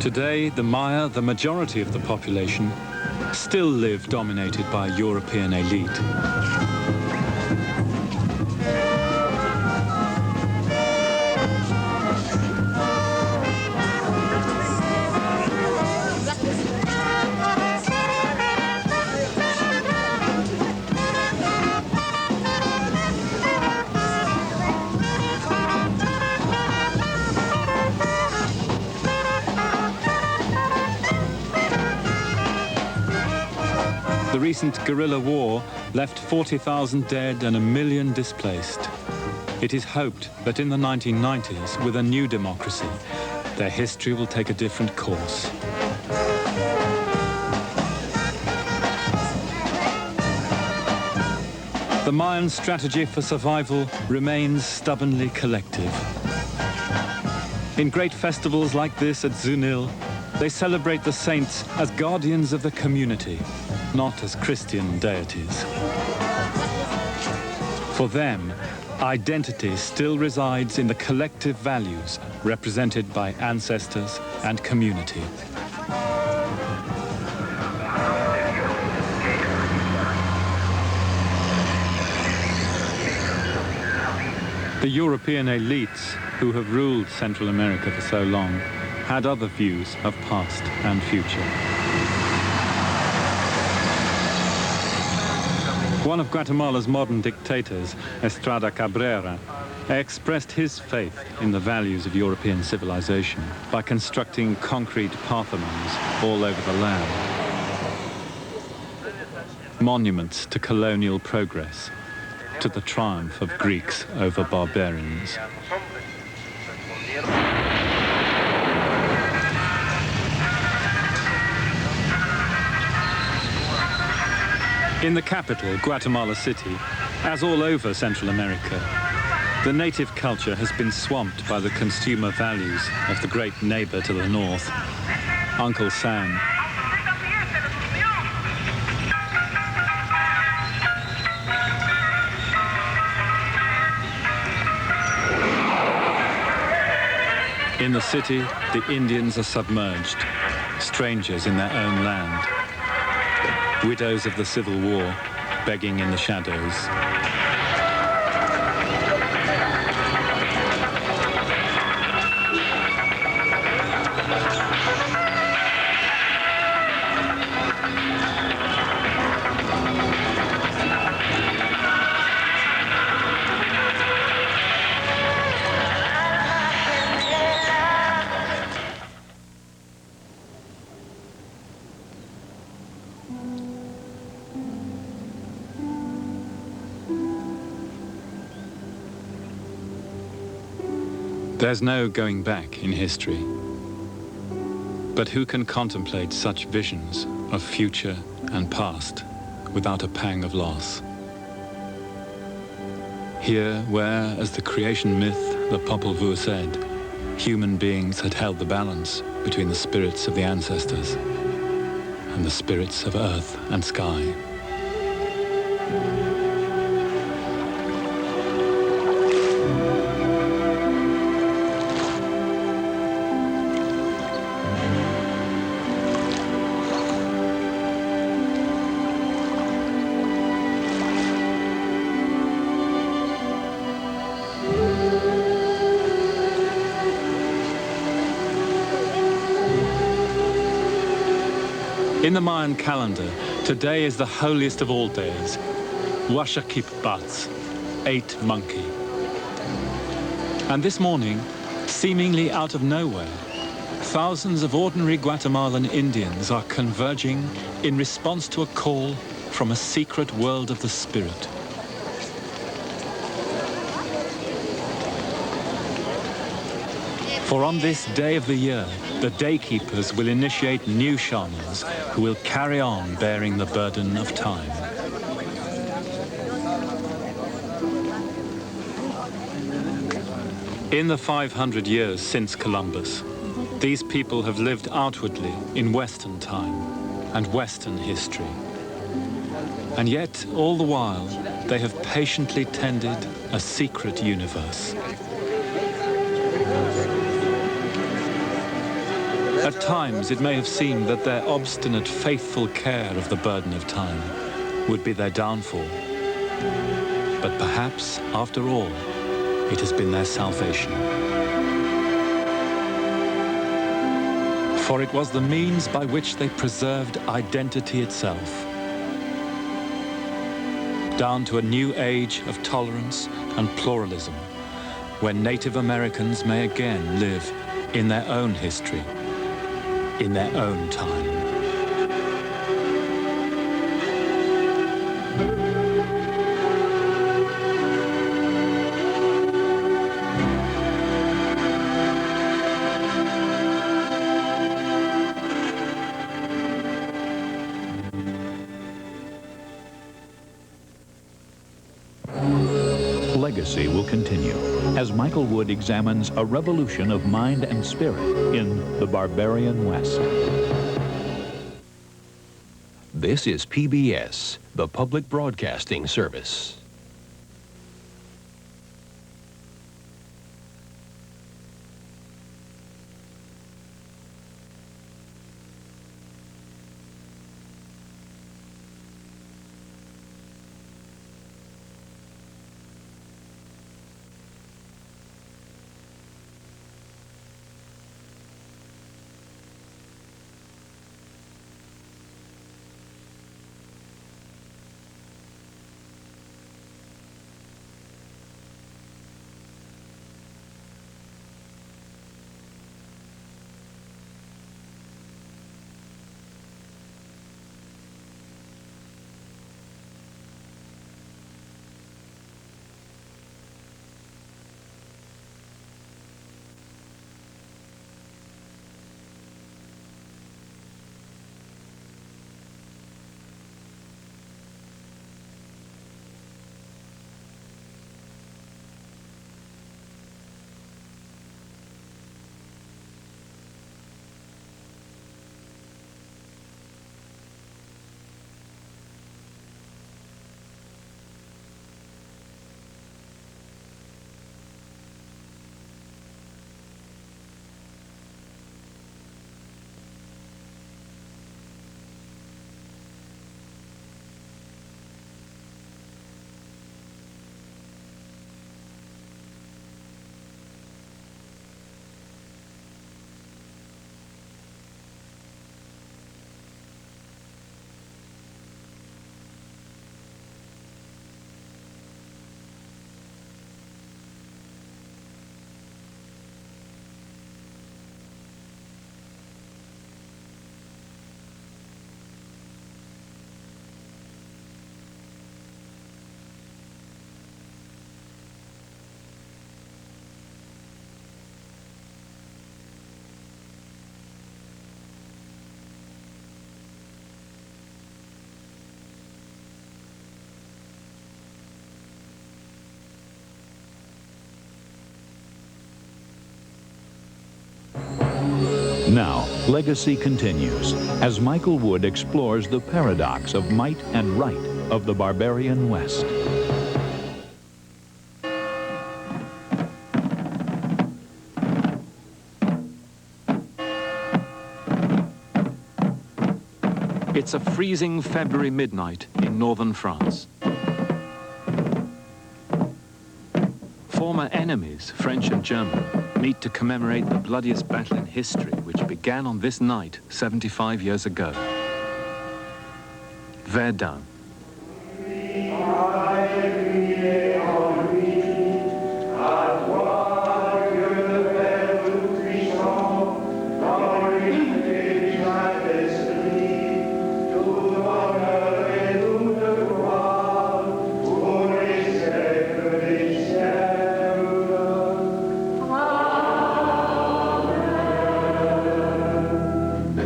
Today, the Maya, the majority of the population, still live dominated by a European elite. The recent guerrilla war left 40,000 dead and 1 million displaced. It is hoped that in the 1990s, with a new democracy, their history will take a different course. The Mayan strategy for survival remains stubbornly collective. In great festivals like this at Zunil, they celebrate the saints as guardians of the community, not as Christian deities. For them, identity still resides in the collective values represented by ancestors and community. The European elites who have ruled Central America for so long had other views of past and future. One of Guatemala's modern dictators, Estrada Cabrera, expressed his faith in the values of European civilization by constructing concrete parthenones all over the land. Monuments to colonial progress, to the triumph of Greeks over barbarians. In the capital, Guatemala City, as all over Central America, the native culture has been swamped by the consumer values of the great neighbor to the north, Uncle Sam, In the city, the Indians are submerged, strangers in their own land. Widows of the Civil War, begging in the shadows. There's no going back in history. But who can contemplate such visions of future and past without a pang of loss? Here, where, as the creation myth, the Popol Vuh said, human beings had held the balance between the spirits of the ancestors and the spirits of earth and sky. In the Mayan calendar, today is the holiest of all days, Washakip Bats, 8 monkey. And this morning, seemingly out of nowhere, thousands of ordinary Guatemalan Indians are converging in response to a call from a secret world of the spirit. For on this day of the year, the daykeepers will initiate new shamans who will carry on bearing the burden of time. In the 500 years since Columbus, these people have lived outwardly in Western time and Western history. And yet, all the while, they have patiently tended a secret universe. At times, it may have seemed that their obstinate, faithful care of the burden of time would be their downfall. But perhaps, after all, it has been their salvation. For it was the means by which they preserved identity itself, down to a new age of tolerance and pluralism, when Native Americans may again live in their own history, in their own time.
Legacy will continue as Michael Wood examines a revolution of mind and spirit in the barbarian West. This is PBS, the Public Broadcasting Service. Now, legacy continues as Michael Wood explores the paradox of might and right of the barbarian West.
It's a freezing February midnight in northern France. Former enemies, French and German, meet to commemorate the bloodiest battle in history, which began on this night 75 years ago. Verdun.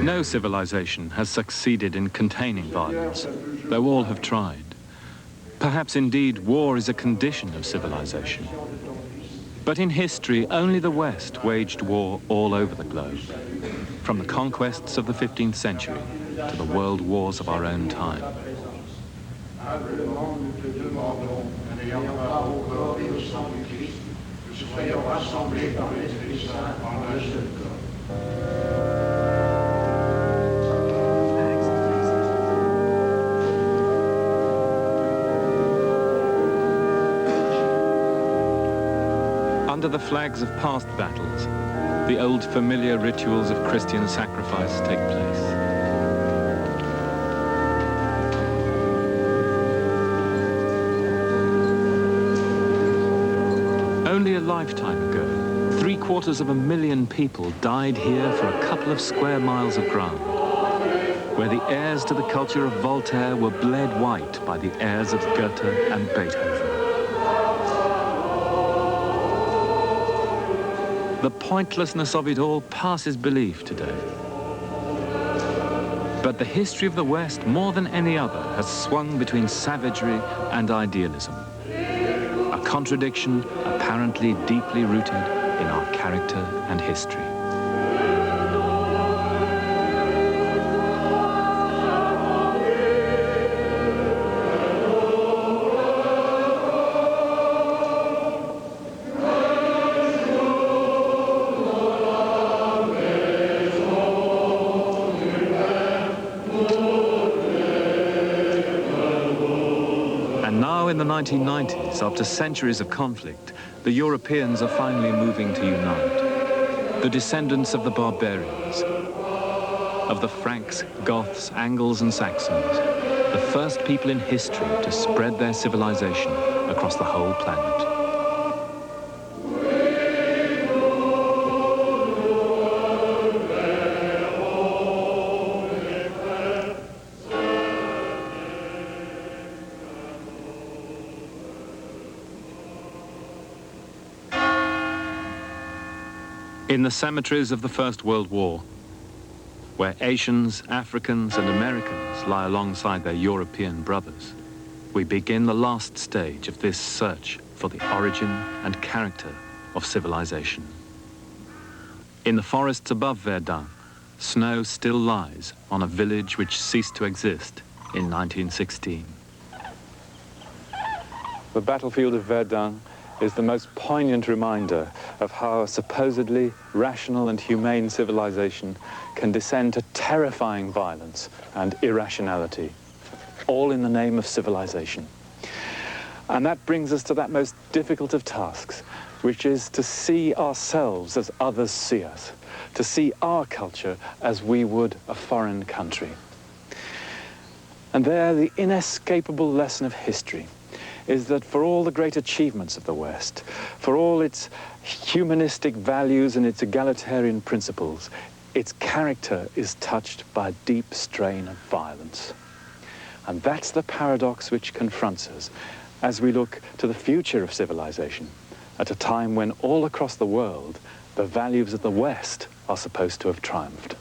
No civilization has succeeded in containing violence, though all have tried. Perhaps indeed war is a condition of civilization. But in history, only the West waged war all over the globe, from the conquests of the 15th century to the world wars of our own time. Under the flags of past battles, the old familiar rituals of Christian sacrifice take place. Only a lifetime ago, 750,000 people died here for a couple of square miles of ground, where the heirs to the culture of Voltaire were bled white by the heirs of Goethe and Beethoven. The pointlessness of it all passes belief today. But the history of the West, more than any other, has swung between savagery and idealism. A contradiction apparently deeply rooted in our character and history. In the 1990s, after centuries of conflict, the Europeans are finally moving to unite. The descendants of the barbarians, of the Franks, Goths, Angles and Saxons, the first people in history to spread their civilization across the whole planet. In the cemeteries of the First World War, where Asians, Africans and Americans lie alongside their European brothers, we begin the last stage of this search for the origin and character of civilization. In the forests above Verdun, snow still lies on a village which ceased to exist in 1916. The battlefield of Verdun is the most poignant reminder of how a supposedly rational and humane civilization can descend to terrifying violence and irrationality, all in the name of civilization. And that brings us to that most difficult of tasks, which is to see ourselves as others see us, to see our culture as we would a foreign country. And there, the inescapable lesson of history is that for all the great achievements of the West, for all its humanistic values and its egalitarian principles, its character is touched by a deep strain of violence. And that's the paradox which confronts us as we look to the future of civilization, at a time when all across the world, the values of the West are supposed to have triumphed.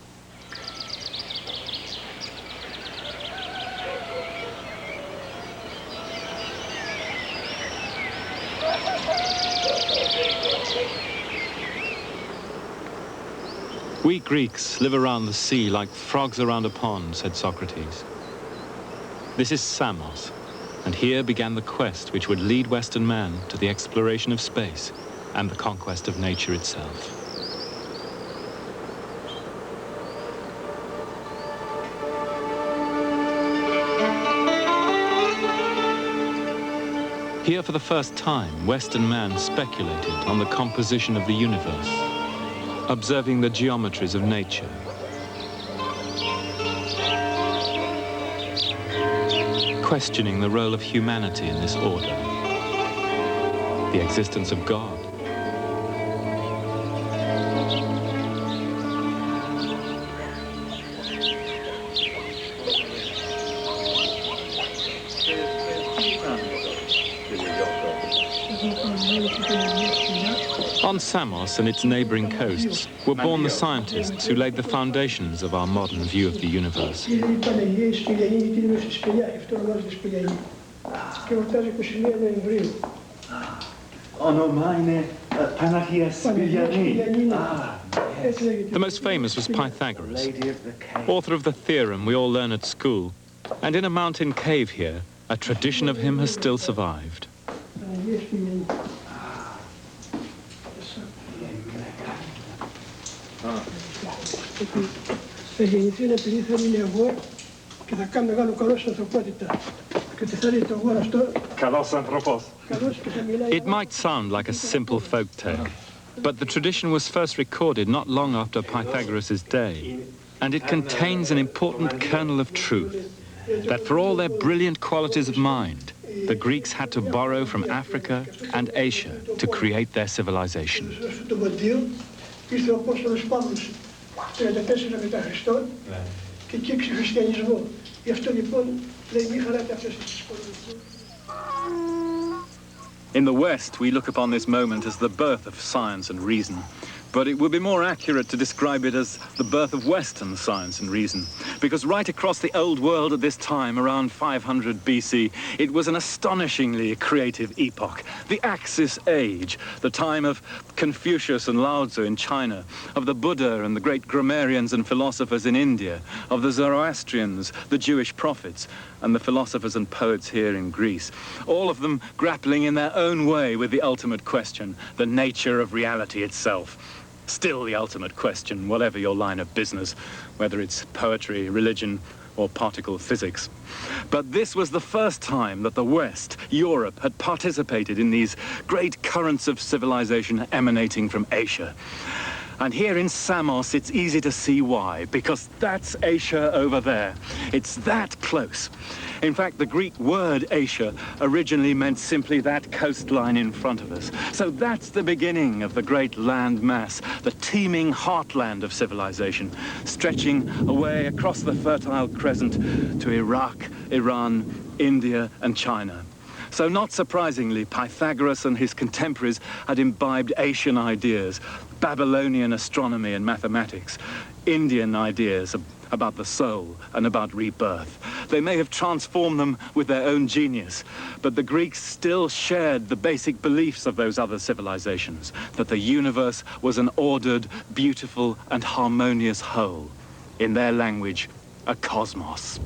We Greeks live around the sea like frogs around a pond, said Socrates. This is Samos, and here began the quest which would lead Western man to the exploration of space and the conquest of nature itself. Here for the first time, Western man speculated on the composition of the universe, observing the geometries of nature. Questioning the role of humanity in this order, the existence of God. On Samos and its neighboring coasts were born the scientists who laid the foundations of our modern view of the universe. The most famous was Pythagoras, author of the theorem we all learn at school, and in a mountain cave here, a tradition of him has still survived. It might sound like a simple folk tale, but the tradition was first recorded not long after Pythagoras' day, and it contains an important kernel of truth, that for all their brilliant qualities of mind, the Greeks had to borrow from Africa and Asia to create their civilization. In the West, we look upon this moment as the birth of science and reason. But it would be more accurate to describe it as the birth of Western science and reason. Because right across the old world at this time, around 500 BC, it was an astonishingly creative epoch. The Axis Age, the time of Confucius and Lao Tzu in China, of the Buddha and the great grammarians and philosophers in India, of the Zoroastrians, the Jewish prophets, and the philosophers and poets here in Greece. All of them grappling in their own way with the ultimate question, the nature of reality itself. Still the ultimate question, whatever your line of business, whether it's poetry, religion, or particle physics. But this was the first time that the West, Europe, had participated in these great currents of civilization emanating from Asia. And here in Samos, it's easy to see why, because that's Asia over there. It's that close. In fact, the Greek word Asia originally meant simply that coastline in front of us. So that's the beginning of the great land mass, the teeming heartland of civilization, stretching away across the Fertile Crescent to Iraq, Iran, India, and China. So not surprisingly, Pythagoras and his contemporaries had imbibed Asian ideas, Babylonian astronomy and mathematics, Indian ideas about the soul and about rebirth. They may have transformed them with their own genius, but the Greeks still shared the basic beliefs of those other civilizations, that the universe was an ordered, beautiful, and harmonious whole. In their language, a cosmos.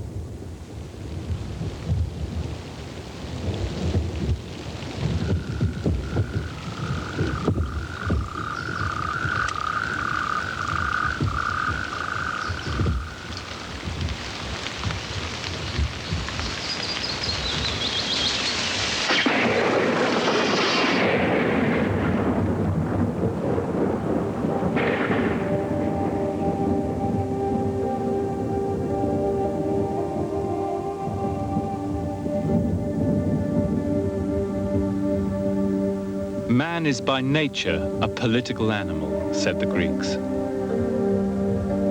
Man is by nature a political animal, said the Greeks.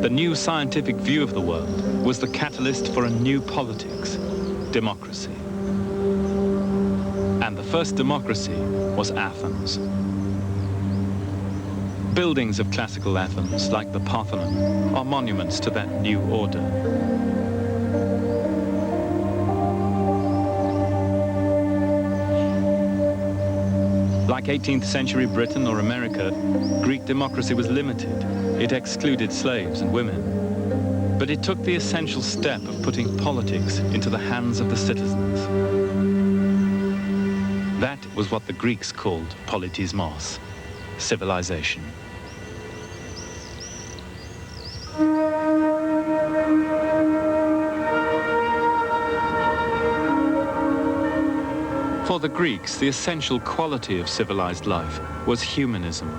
The new scientific view of the world was the catalyst for a new politics, democracy. And the first democracy was Athens. Buildings of classical Athens, like the Parthenon, are monuments to that new order. Like 18th century Britain or America, Greek democracy was limited. It excluded slaves and women. But it took the essential step of putting politics into the hands of the citizens. That was what the Greeks called politismos, civilization. For the Greeks, the essential quality of civilized life was humanism.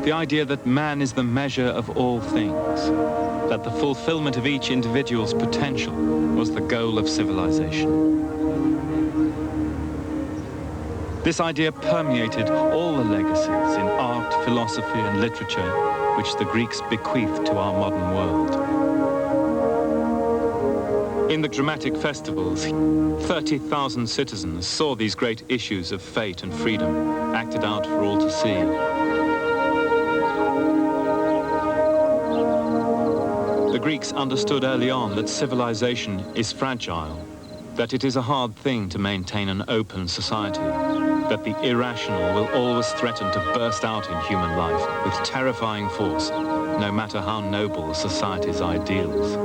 The idea that man is the measure of all things, that the fulfillment of each individual's potential was the goal of civilization. This idea permeated all the legacies in art, philosophy, and literature which the Greeks bequeathed to our modern world. In the dramatic festivals, 30,000 citizens saw these great issues of fate and freedom acted out for all to see. The Greeks understood early on that civilization is fragile, that it is a hard thing to maintain an open society, that the irrational will always threaten to burst out in human life with terrifying force, no matter how noble a society's ideals.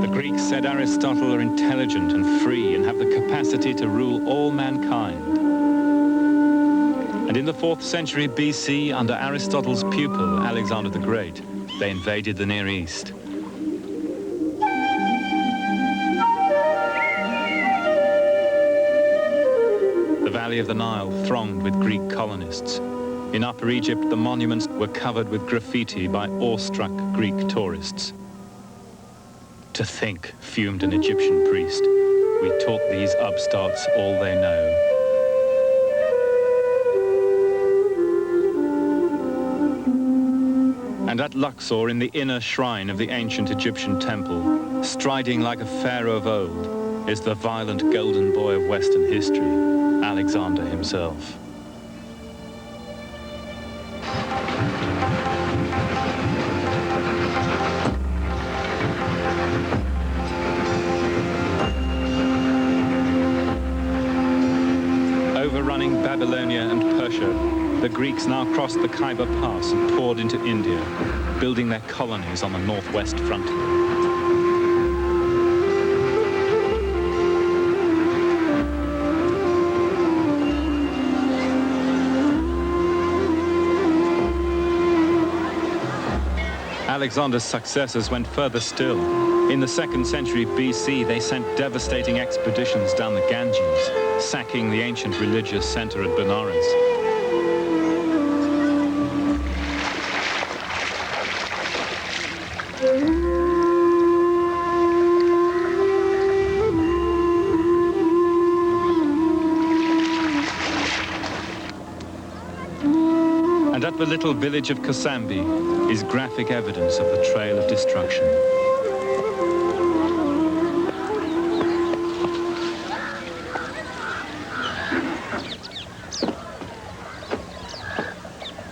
The Greeks, said Aristotle, are intelligent and free and have the capacity to rule all mankind. And in the 4th century BC, under Aristotle's pupil, Alexander the Great, they invaded the Near East. The valley of the Nile thronged with Greek colonists. In Upper Egypt, the monuments were covered with graffiti by awestruck Greek tourists. To think, fumed an Egyptian priest, we taught these upstarts all they know. And at Luxor, in the inner shrine of the ancient Egyptian temple, striding like a pharaoh of old, is the violent golden boy of Western history, Alexander himself. Overrunning Babylonia and Persia, the Greeks now crossed the Khyber Pass and poured into India, building their colonies on the northwest frontier. Alexander's successors went further still. In the 2nd century BC, they sent devastating expeditions down the Ganges, sacking the ancient religious center at Benares. And at the little village of Kosambi is graphic evidence of the trail of destruction.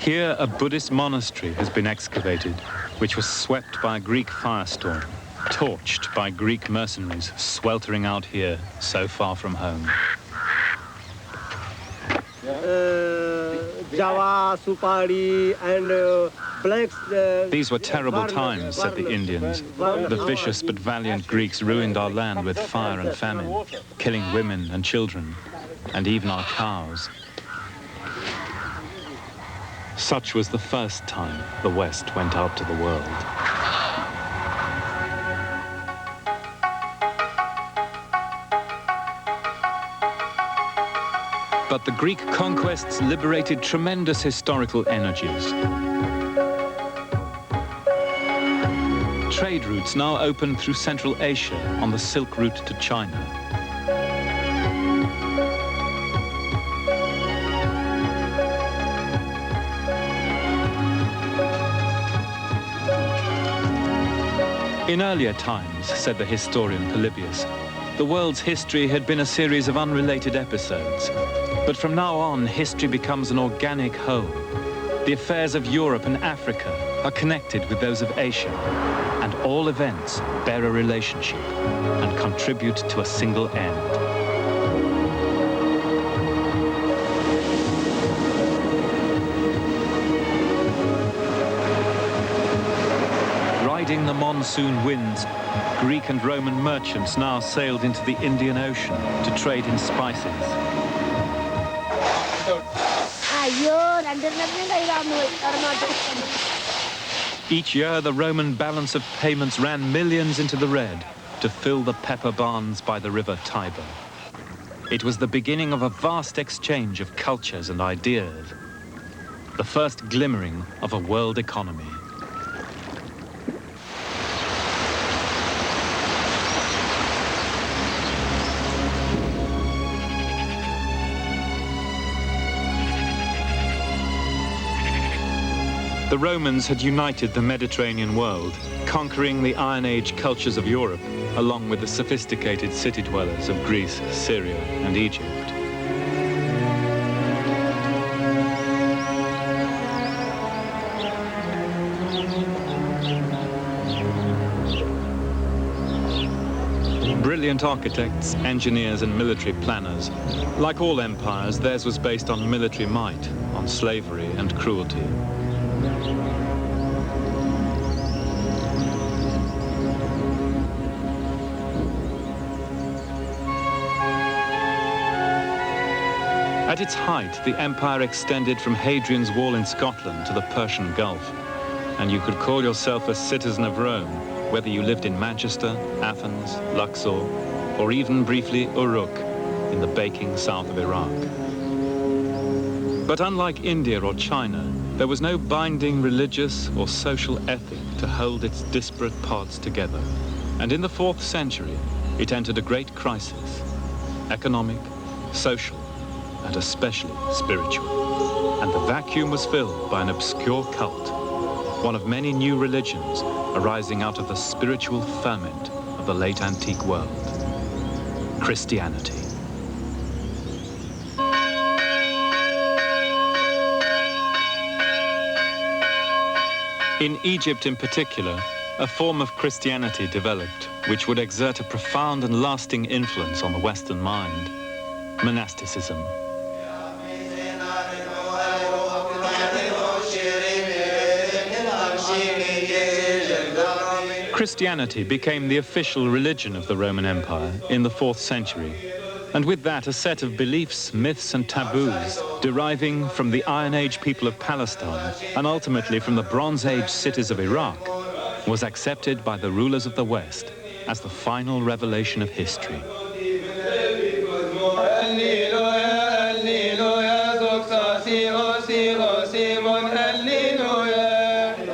Here, a Buddhist monastery has been excavated, which was swept by a Greek firestorm, torched by Greek mercenaries sweltering out here, so far from home.
Java, Supari, and blacks.
These were terrible times, said the Indians. The vicious but valiant Greeks ruined our land with fire and famine, killing women and children, and even our cows. Such was the first time the West went out to the world. But the Greek conquests liberated tremendous historical energies. Trade routes now open through Central Asia on the Silk Route to China. In earlier times, said the historian Polybius, The world's history had been a series of unrelated episodes. But from now on, history becomes an organic whole. The affairs of Europe and Africa are connected with those of Asia, and all events bear a relationship and contribute to a single end. Riding the monsoon winds, Greek and Roman merchants now sailed into the Indian Ocean to trade in spices. Each year, the Roman balance of payments ran millions into the red to fill the pepper barns by the river Tiber. It was the beginning of a vast exchange of cultures and ideas, the first glimmering of a world economy. The Romans had united the Mediterranean world, conquering the Iron Age cultures of Europe, along with the sophisticated city dwellers of Greece, Syria, and Egypt. Brilliant architects, engineers, and military planners. Like all empires, theirs was based on military might, on slavery and cruelty. At its height, the empire extended from Hadrian's Wall in Scotland to the Persian Gulf, and you could call yourself a citizen of Rome, whether you lived in Manchester, Athens, Luxor, or even briefly Uruk in the baking south of Iraq. But unlike India or China, there was no binding religious or social ethic to hold its disparate parts together. And in the 4th century, it entered a great crisis, economic, social, and especially spiritual. And the vacuum was filled by an obscure cult, one of many new religions arising out of the spiritual ferment of the late antique world, Christianity. In Egypt in particular, a form of Christianity developed which would exert a profound and lasting influence on the Western mind, monasticism. Christianity became the official religion of the Roman Empire in the 4th century, and with that a set of beliefs, myths and taboos deriving from the Iron Age people of Palestine and ultimately from the Bronze Age cities of Iraq was accepted by the rulers of the West as the final revelation of history.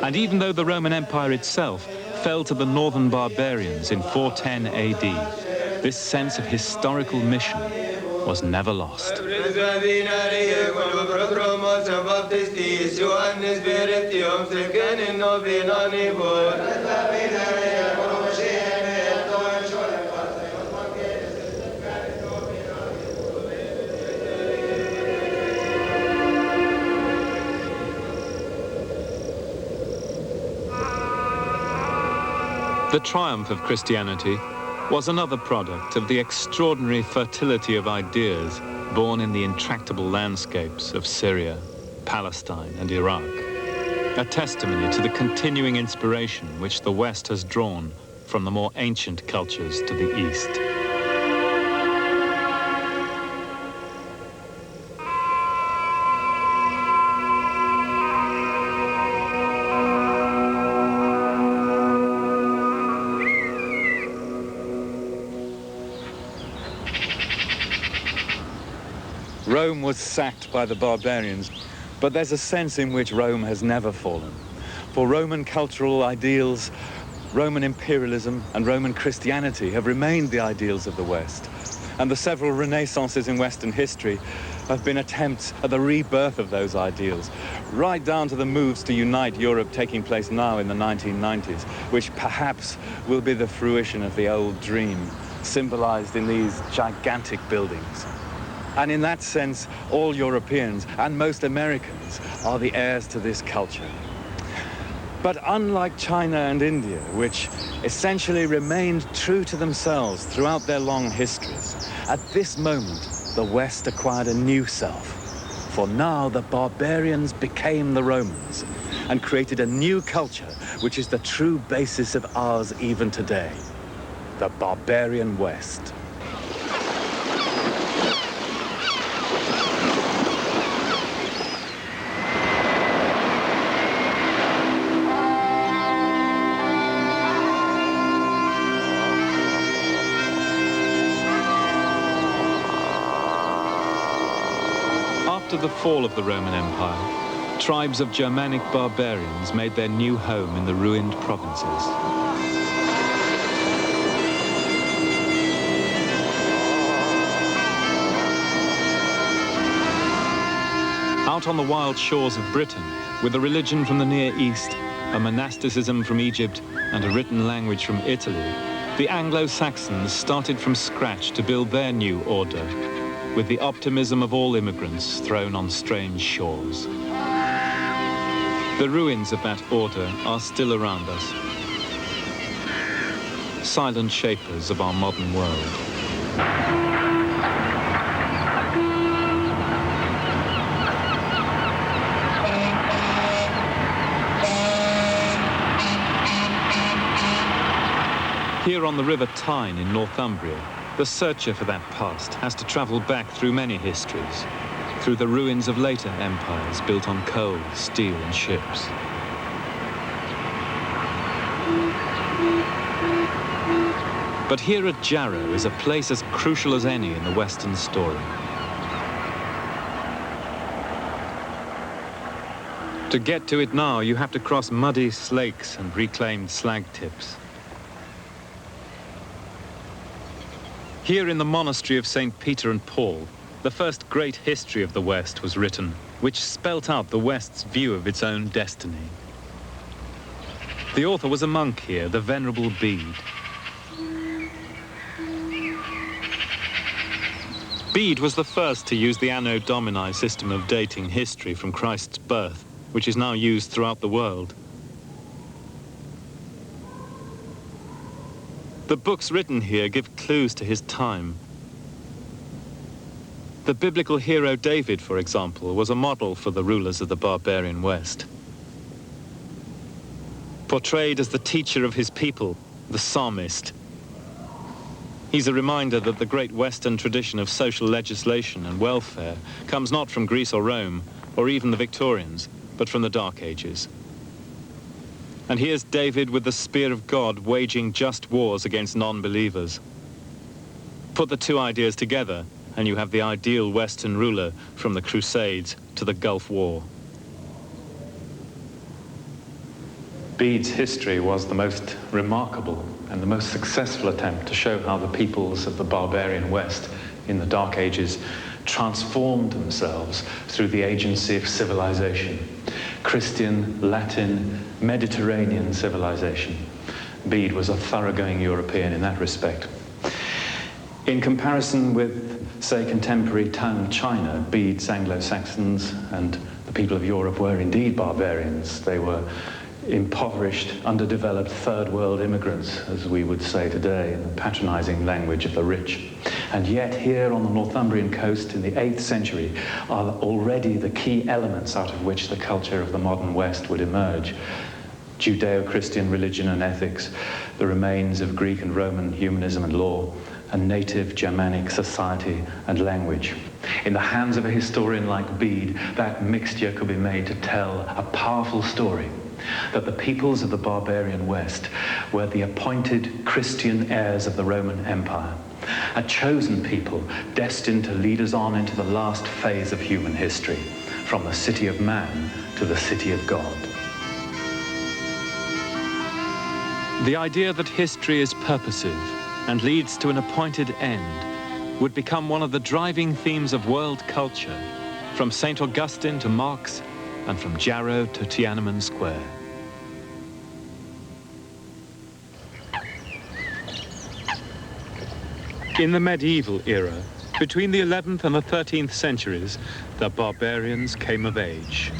And even though the Roman Empire itself fell to the northern barbarians in 410 AD, this sense of historical mission was never lost. The triumph of Christianity was another product of the extraordinary fertility of ideas born in the intractable landscapes of Syria, Palestine, and Iraq, a testimony to the continuing inspiration which the West has drawn from the more ancient cultures to the East. Rome was sacked by the barbarians, but there's a sense in which Rome has never fallen. For Roman cultural ideals, Roman imperialism and Roman Christianity have remained the ideals of the West. And the several renaissances in Western history have been attempts at the rebirth of those ideals, right down to the moves to unite Europe taking place now in the 1990s, which perhaps will be the fruition of the old dream symbolized in these gigantic buildings. And in that sense, all Europeans and most Americans are the heirs to this culture. But unlike China and India, which essentially remained true to themselves throughout their long histories, at this moment, the West acquired a new self. For now, the barbarians became the Romans and created a new culture, which is the true basis of ours even today, the barbarian West. After the fall of the Roman Empire, tribes of Germanic barbarians made their new home in the ruined provinces. Out on the wild shores of Britain, with a religion from the Near East, a monasticism from Egypt, and a written language from Italy, the Anglo-Saxons started from scratch to build their new order, with the optimism of all immigrants thrown on strange shores. The ruins of that order are still around us, silent shapers of our modern world. Here on the River Tyne in Northumbria, the searcher for that past has to travel back through many histories, through the ruins of later empires built on coal, steel, and ships. But here at Jarrow is a place as crucial as any in the Western story. To get to it now, you have to cross muddy slakes and reclaimed slag tips. Here in the monastery of St. Peter and Paul, the first great history of the West was written, which spelt out the West's view of its own destiny. The author was a monk here, the Venerable Bede. Bede was the first to use the Anno Domini system of dating history from Christ's birth, which is now used throughout the world. The books written here give clues to his time. The biblical hero David, for example, was a model for the rulers of the barbarian West. Portrayed as the teacher of his people, the psalmist, he's a reminder that the great Western tradition of social legislation and welfare comes not from Greece or Rome, or even the Victorians, but from the Dark Ages. And here's David with the spear of God waging just wars against non-believers. Put the two ideas together, and you have the ideal Western ruler from the Crusades to the Gulf War.
Bede's history was the most remarkable and the most successful attempt to show how the peoples of the barbarian West in the Dark Ages transformed themselves through the agency of civilization. Christian, Latin, Mediterranean civilization. Bede was a thoroughgoing European in that respect. In comparison with, say, contemporary Tang China, Bede's Anglo-Saxons and the people of Europe were indeed barbarians. They were impoverished, underdeveloped third world immigrants, as we would say today, in the patronizing language of the rich. And yet here on the Northumbrian coast in the 8th century are already the key elements out of which the culture of the modern West would emerge. Judeo-Christian religion and ethics, the remains of Greek and Roman humanism and law, and native Germanic society and language. In the hands of a historian like Bede, that mixture could be made to tell a powerful story that the peoples of the barbarian West were the appointed Christian heirs of the Roman Empire, a chosen people destined to lead us on into the last phase of human history, from the city of man to the city of God.
The idea that history is purposive and leads to an appointed end would become one of the driving themes of world culture, from St. Augustine to Marx, and from Jarrow to Tiananmen Square. In the medieval era, between the 11th and the 13th centuries, the barbarians came of age.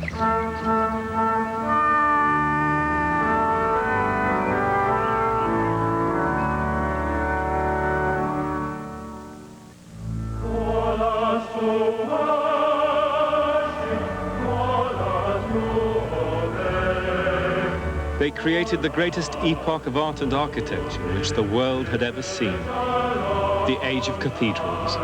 They created the greatest epoch of art and architecture which the world had ever seen, the age of cathedrals.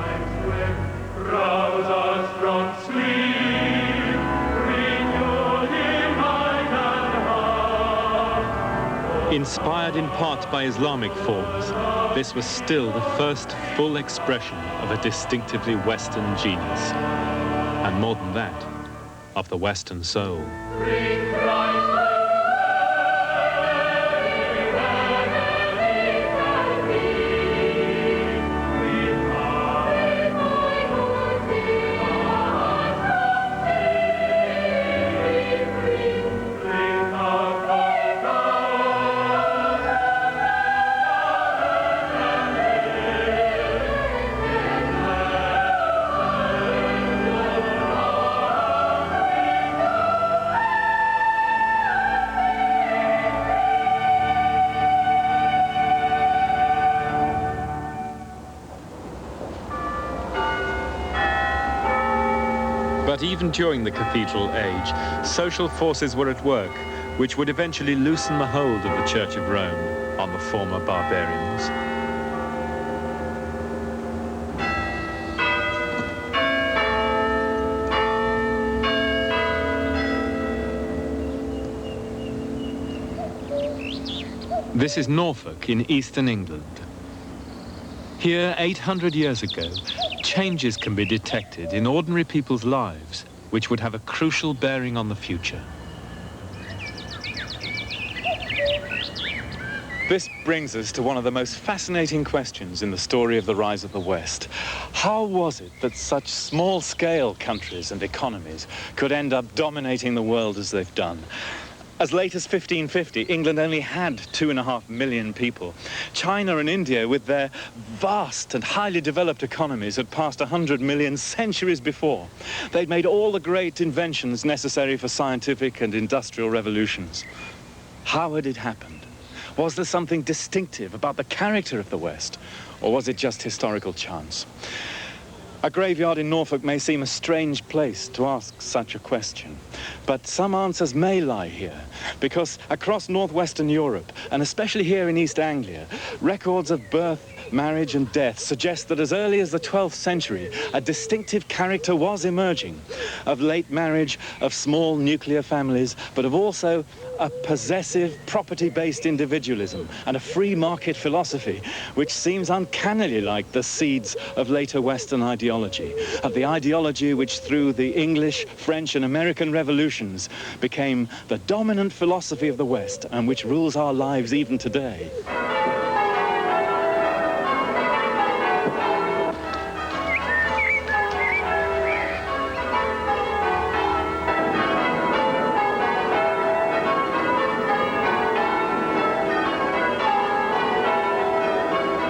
Inspired in part by Islamic forms, this was still the first full expression of a distinctively Western genius, and more than that, of the Western soul. But even during the cathedral age, social forces were at work, which would eventually loosen the hold of the Church of Rome on the former barbarians. This is Norfolk in eastern England. Here, 800 years ago, changes can be detected in ordinary people's lives, which would have a crucial bearing on the future. This brings us to one of the most fascinating questions in the story of the rise of the West. How was it that such small-scale countries and economies could end up dominating the world as they've done? As late as 1550, England only had 2.5 million people. China and India, with their vast and highly developed economies, had passed 100 million centuries before. They'd made all the great inventions necessary for scientific and industrial revolutions. How had it happened? Was there something distinctive about the character of the West, or was it just historical chance? A graveyard in Norfolk may seem a strange place to ask such a question, but some answers may lie here, because across northwestern Europe, and especially here in East Anglia, records of birth, marriage and death suggest that as early as the 12th century, a distinctive character was emerging, of late marriage, of small nuclear families, but of also a possessive, property-based individualism and a free market philosophy, which seems uncannily like the seeds of later Western ideology, of the ideology which through the English, French and American revolutions became the dominant philosophy of the West and which rules our lives even today.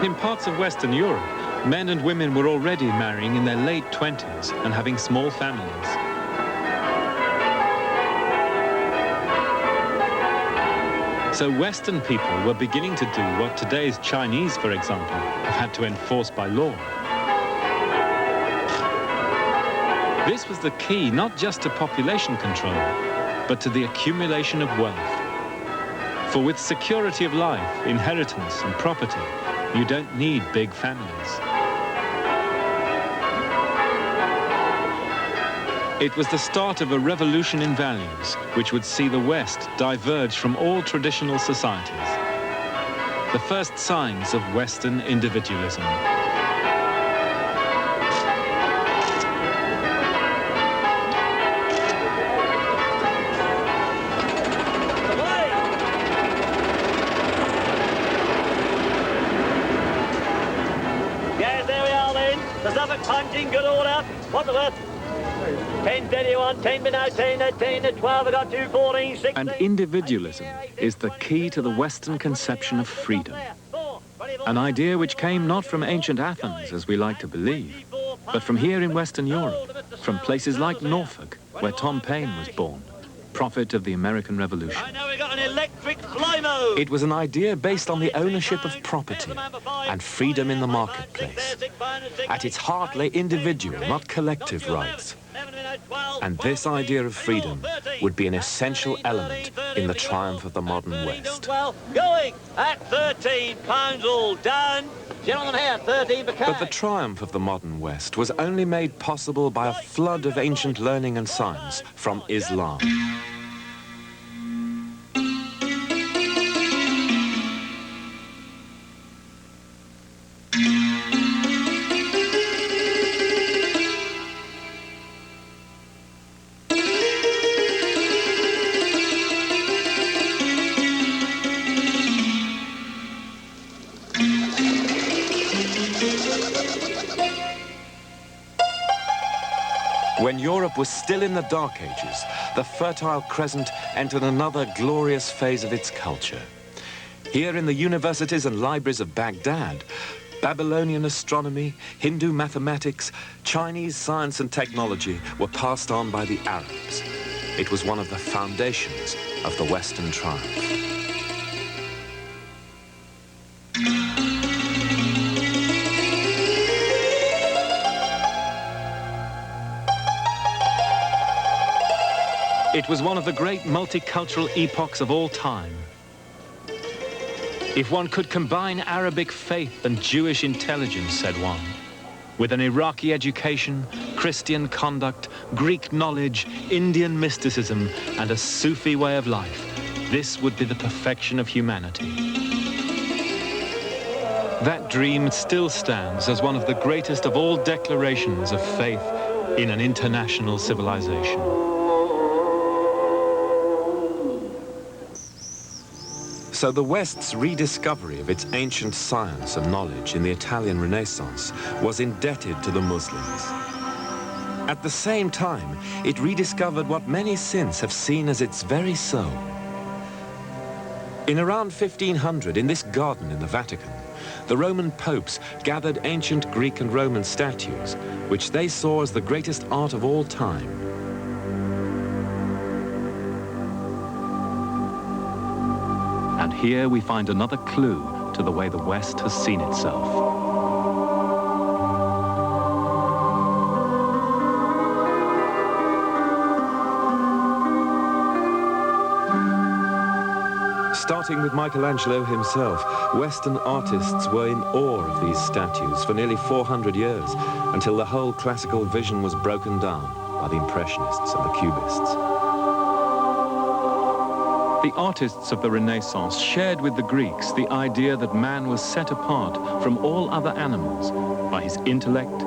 In parts of Western Europe, men and women were already marrying in their late 20s and having small families. So Western people were beginning to do what today's Chinese, for example, have had to enforce by law. This was the key not just to population control, but to the accumulation of wealth. For with security of life, inheritance and property, you don't need big families. It was the start of a revolution in values, which would see the West diverge from all traditional societies. The first signs of Western individualism.
Good order. What's the worth? 10, 31, 10, 10, 10, 12, I got 2, 14, 16.
And individualism is the key to the Western conception of freedom. An idea which came not from ancient Athens, as we like to believe, but from here in Western Europe, from places like Norfolk, where Tom Paine was born, prophet of the American Revolution.
I know we got an electric fly mode.
It was an idea based on the ownership of property and freedom in the marketplace. At its heart lay individual, not collective rights. And this idea of freedom would be an essential element in the triumph of the modern West.
Well, going at £13 all done. Gentlemen here, 13 per
But the triumph of the modern West was only made possible by a flood of ancient learning and science from Islam. When Europe was still in the Dark Ages, the Fertile Crescent entered another glorious phase of its culture. Here in the universities and libraries of Baghdad, Babylonian astronomy, Hindu mathematics, Chinese science and technology were passed on by the Arabs. It was one of the foundations of the Western triumph. It was one of the great multicultural epochs of all time. If one could combine Arabic faith and Jewish intelligence, said one, with an Iraqi education, Christian conduct, Greek knowledge, Indian mysticism, and a Sufi way of life, this would be the perfection of humanity. That dream still stands as one of the greatest of all declarations of faith in an international civilization. So the West's rediscovery of its ancient science and knowledge in the Italian Renaissance was indebted to the Muslims. At the same time, it rediscovered what many since have seen as its very soul. In around 1500, in this garden in the Vatican, the Roman popes gathered ancient Greek and Roman statues, which they saw as the greatest art of all time. And here we find another clue to the way the West has seen itself. Starting with Michelangelo himself, Western artists were in awe of these statues for nearly 400 years, until the whole classical vision was broken down by the Impressionists and the Cubists. The artists of the Renaissance shared with the Greeks the idea that man was set apart from all other animals by his intellect,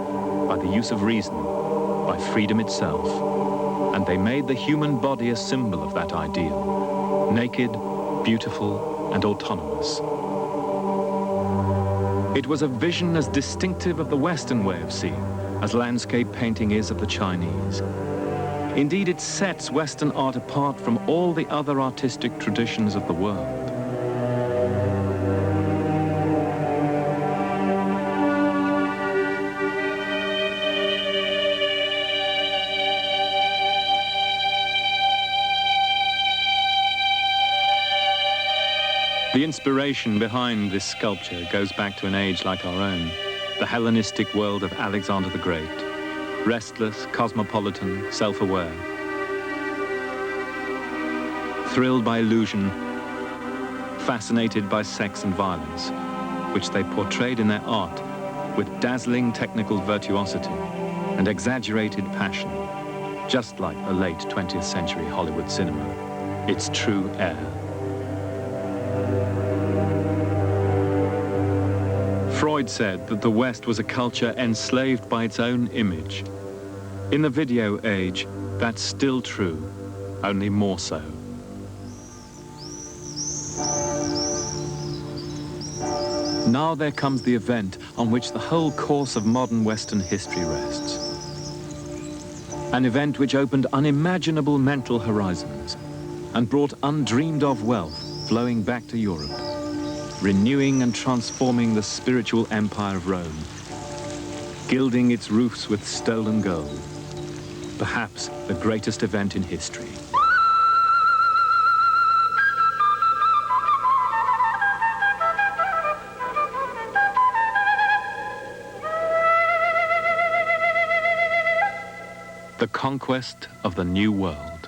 by the use of reason, by freedom itself. And they made the human body a symbol of that ideal, naked, beautiful, and autonomous. It was a vision as distinctive of the Western way of seeing as landscape painting is of the Chinese. Indeed, it sets Western art apart from all the other artistic traditions of the world. The inspiration behind this sculpture goes back to an age like our own, the Hellenistic world of Alexander the Great. Restless, cosmopolitan, self-aware. Thrilled by illusion, fascinated by sex and violence, which they portrayed in their art with dazzling technical virtuosity and exaggerated passion, just like the late 20th century Hollywood cinema, its true heir. Freud said that the West was a culture enslaved by its own image. In the video age, that's still true, only more so. Now there comes the event on which the whole course of modern Western history rests. An event which opened unimaginable mental horizons and brought undreamed of wealth flowing back to Europe. renewing and transforming the spiritual empire of Rome, gilding its roofs with stolen gold, perhaps the greatest event in history. The conquest of the New World.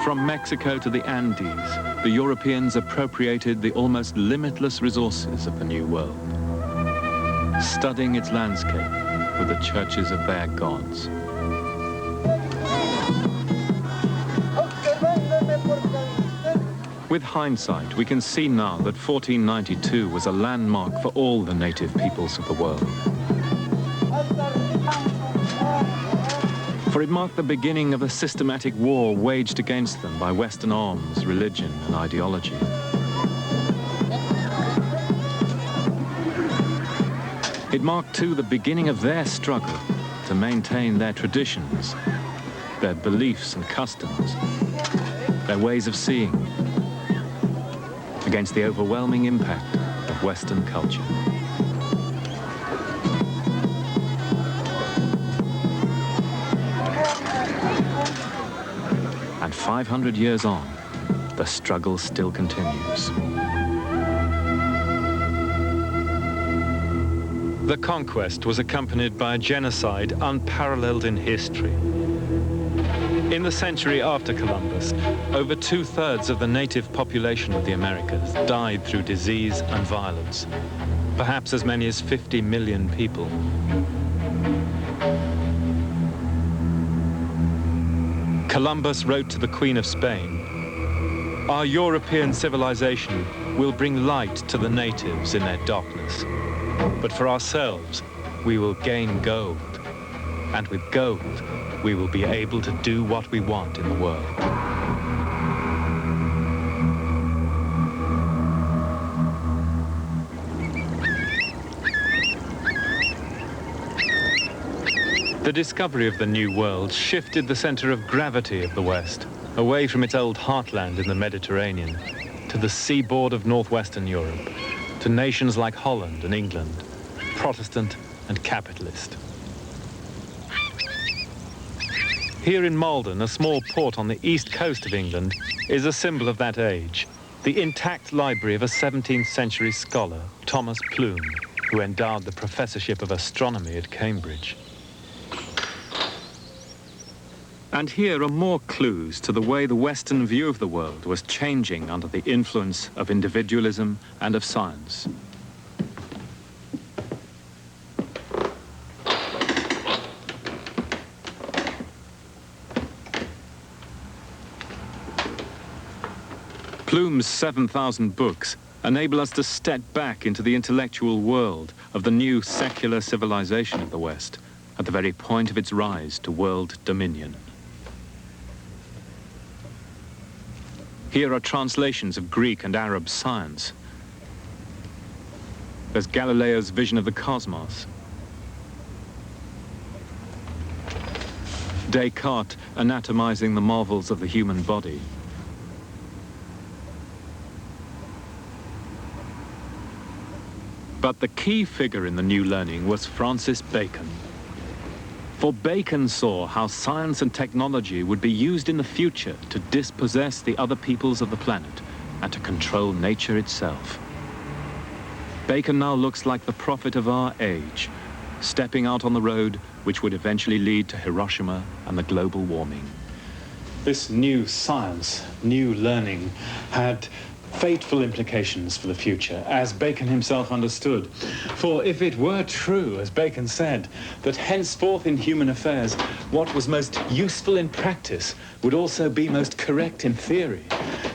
From Mexico to the Andes, the Europeans appropriated the almost limitless resources of the New World, studying its landscape with the churches of their gods. With hindsight, we can see now that 1492 was a landmark for all the native peoples of the world. For it marked the beginning of a systematic war waged against them by Western arms, religion, and ideology. It marked, too, the beginning of their struggle to maintain their traditions, their beliefs and customs, their ways of seeing, against the overwhelming impact of Western culture. And 500 years on, the struggle still continues.
The conquest was accompanied by a genocide unparalleled in history. In the century after Columbus, over 2/3 of the native population of the Americas died through disease and violence, perhaps as many as 50 million people. Columbus wrote to the Queen of Spain, "Our European civilization will bring light to the natives in their darkness, but for ourselves we will gain gold, and with gold we will be able to do what we want in the world." The discovery of the New World shifted the center of gravity of the West, away from its old heartland in the Mediterranean, to the seaboard of northwestern Europe, to nations like Holland and England, Protestant and capitalist. Here in Malden, a small port on the east coast of England, is a symbol of that age, the intact library of a 17th century scholar, Thomas Plume, who endowed the professorship of astronomy at Cambridge. And here are more clues to the way the Western view of the world was changing under the influence of individualism and of science. Plume's 7,000 books enable us to step back into the intellectual world of the new secular civilization of the West, at the very point of its rise to world dominion. Here are translations of Greek and Arab science. There's Galileo's vision of the cosmos, Descartes anatomizing the marvels of the human body, but the key figure in the new learning was Francis Bacon. For Bacon saw how science and technology would be used in the future to dispossess the other peoples of the planet and to control nature itself. Bacon now looks like the prophet of our age, stepping out on the road which would eventually lead to Hiroshima and the global warming. This new science, new learning, had fateful implications for the future, as Bacon himself understood. For if it were true, as Bacon said, that henceforth in human affairs, what was most useful in practice would also be most correct in theory,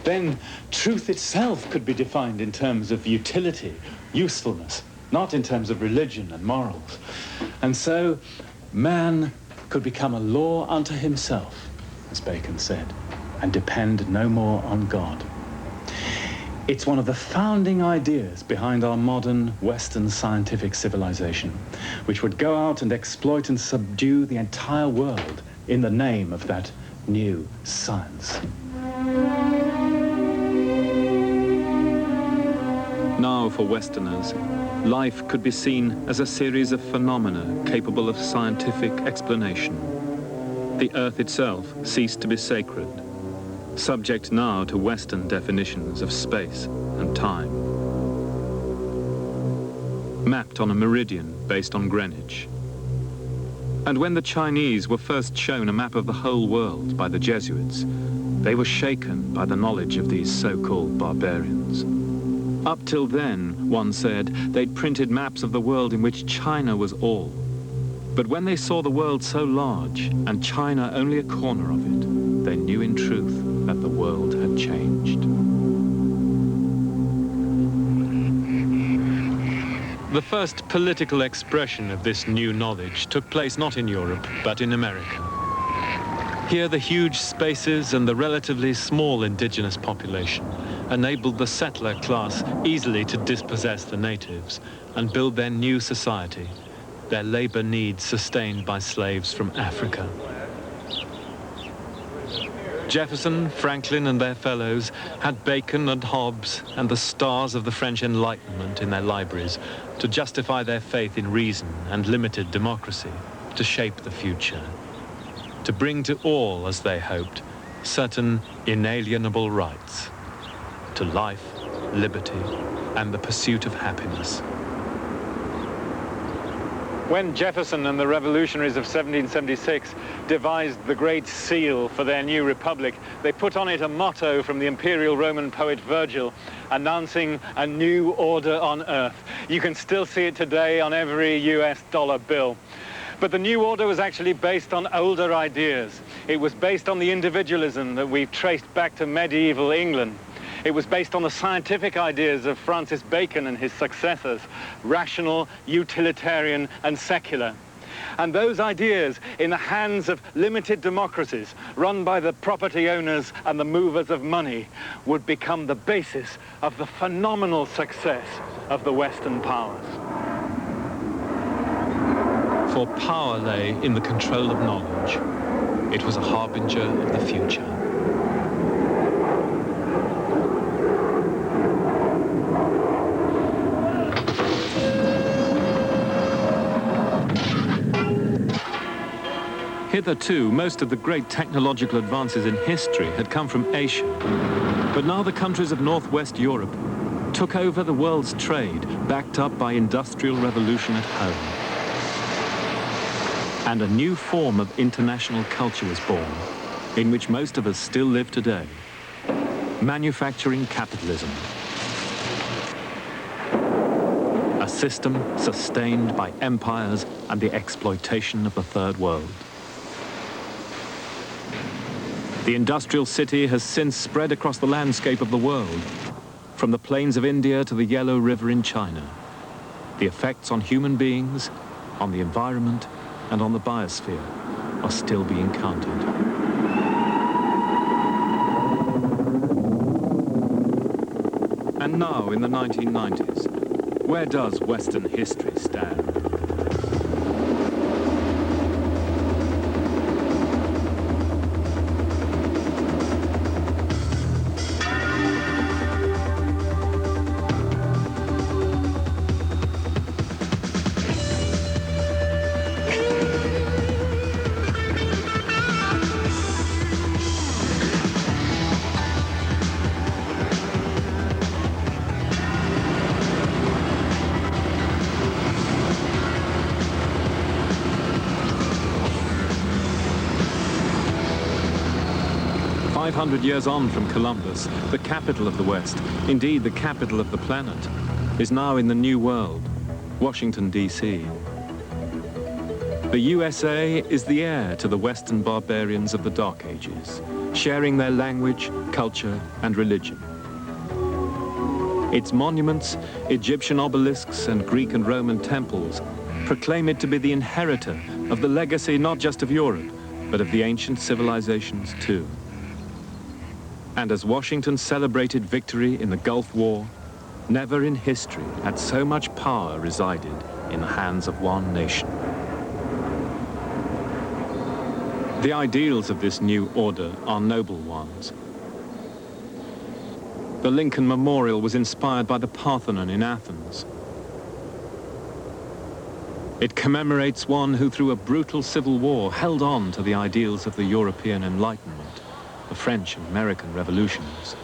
then truth itself could be defined in terms of utility, usefulness, not in terms of religion and morals. And so man could become a law unto himself, as Bacon said, and depend no more on God.
It's one of the founding ideas behind our modern Western scientific civilization, which would go out and exploit and subdue the entire world in the name of that new science. Now, for Westerners, life could be seen as a series of phenomena capable of scientific explanation. The Earth itself ceased to be sacred, subject now to Western definitions of space and time. Mapped on a meridian based on Greenwich. And when the Chinese were first shown a map of the whole world by the Jesuits, they were shaken by the knowledge of these so-called barbarians. Up till then, one said, they'd printed maps of the world in which China was all. But when they saw the world so large and China only a corner of it, they knew in truth that the world had changed. The first political expression of this new knowledge took place not in Europe, but in America. Here, the huge spaces and the relatively small indigenous population enabled the settler class easily to dispossess the natives and build their new society, their labor needs sustained by slaves from Africa. Jefferson, Franklin, and their fellows had Bacon and Hobbes and the stars of the French Enlightenment in their libraries to justify their faith in reason and limited democracy, to shape the future, to bring to all, as they hoped, certain inalienable rights to life, liberty, and the pursuit of happiness. When Jefferson and the revolutionaries of 1776 devised the Great Seal for their new republic, they put on it a motto from the imperial Roman poet Virgil, announcing a new order on earth. You can still see it today on every US dollar bill. But the new order was actually based on older ideas. It was based on the individualism that we've traced back to medieval England. It was based on the scientific ideas of Francis Bacon and his successors, rational, utilitarian, and secular. And those ideas, in the hands of limited democracies, run by the property owners and the movers of money, would become the basis of the phenomenal success of the Western powers. For power lay in the control of knowledge. It was a harbinger of the future. Hitherto, most of the great technological advances in history had come from Asia. But now the countries of Northwest Europe took over the world's trade, backed up by industrial revolution at home. And a new form of international culture was born, in which most of us still live today. Manufacturing capitalism. A system sustained by empires and the exploitation of the Third World. The industrial city has since spread across the landscape of the world, from the plains of India to the Yellow River in China. The effects on human beings, on the environment, and on the biosphere are still being counted. And now, in the 1990s, where does Western history stand? Years on from Columbus, the capital of the West, indeed the capital of the planet, is now in the New World, Washington, D.C. The USA is the heir to the Western barbarians of the Dark Ages, sharing their language, culture, and religion. Its monuments, Egyptian obelisks, and Greek and Roman temples proclaim it to be the inheritor of the legacy not just of Europe, but of the ancient civilizations too. And as Washington celebrated victory in the Gulf War, never in history had so much power resided in the hands of one nation. The ideals of this new order are noble ones. The Lincoln Memorial was inspired by the Parthenon in Athens. It commemorates one who, through a brutal civil war, held on to the ideals of the European Enlightenment, the French and American revolutions,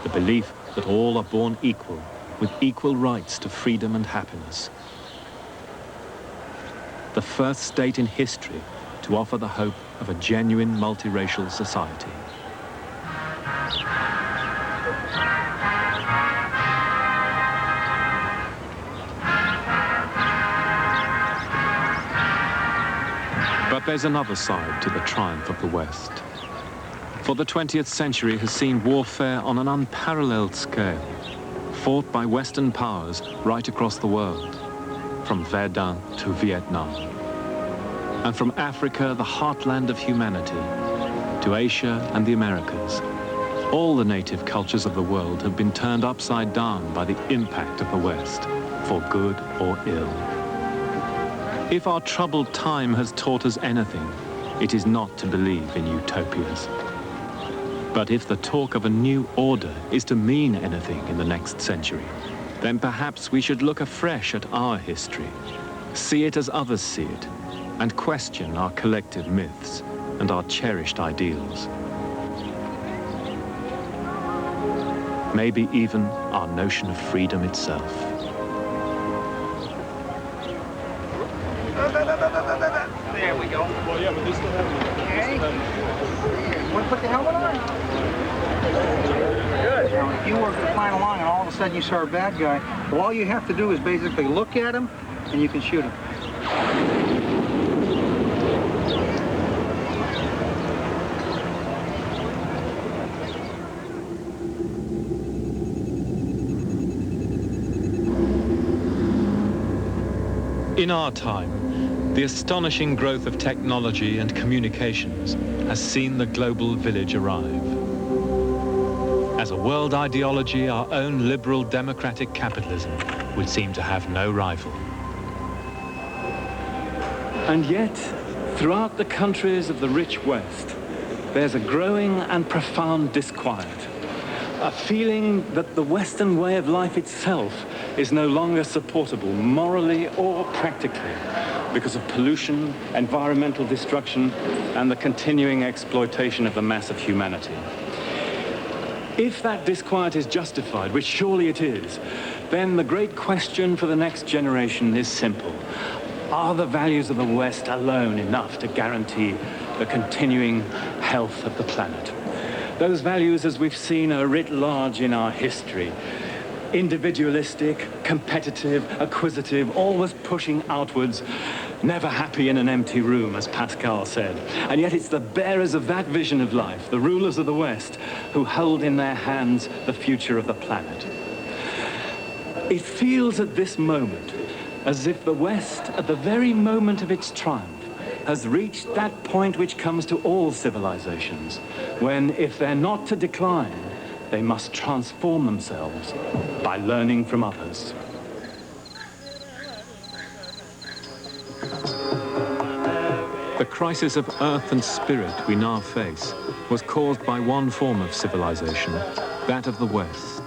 the belief that all are born equal, with equal rights to freedom and happiness. The first state in history to offer the hope of a genuine multiracial society. But there's another side to the triumph of the West. For the 20th century has seen warfare on an unparalleled scale, fought by Western powers right across the world, from Verdun to Vietnam. And from Africa, the heartland of humanity, to Asia and the Americas. All the native cultures of the world have been turned upside down by the impact of the West, for good or ill. If our troubled time has taught us anything, it is not to believe in utopias. But if the talk of a new order is to mean anything in the next century, then perhaps we should look afresh at our history, see it as others see it, and question our collective myths and our cherished ideals. Maybe even our notion of freedom itself.
There we go. Well, yeah, but they still have it. Want to put the helmet on? Good. Now, if you were flying along and all of a sudden you saw a bad guy, well, all you have to do is basically look at him and you can shoot him.
In our time, the astonishing growth of technology and communications has seen the global village arrive. As a world ideology, our own liberal democratic capitalism would seem to have no rival. And yet, throughout the countries of the rich West, there's a growing and profound disquiet. A feeling that the Western way of life itself is no longer supportable morally or practically because of pollution, environmental destruction, and the continuing exploitation of the mass of humanity. If that disquiet is justified, which surely it is, then the great question for the next generation is simple. Are the values of the West alone enough to guarantee the continuing health of the planet? Those values, as we've seen, are writ large in our history. Individualistic, competitive, acquisitive, always pushing outwards, never happy in an empty room, as Pascal said. And yet it's the bearers of that vision of life, the rulers of the West, who hold in their hands the future of the planet. It feels at this moment as if the West, at the very moment of its triumph, has reached that point which comes to all civilizations, when, if they're not to decline, they must transform themselves by learning from others. The crisis of earth and spirit we now face was caused by one form of civilization, that of the West.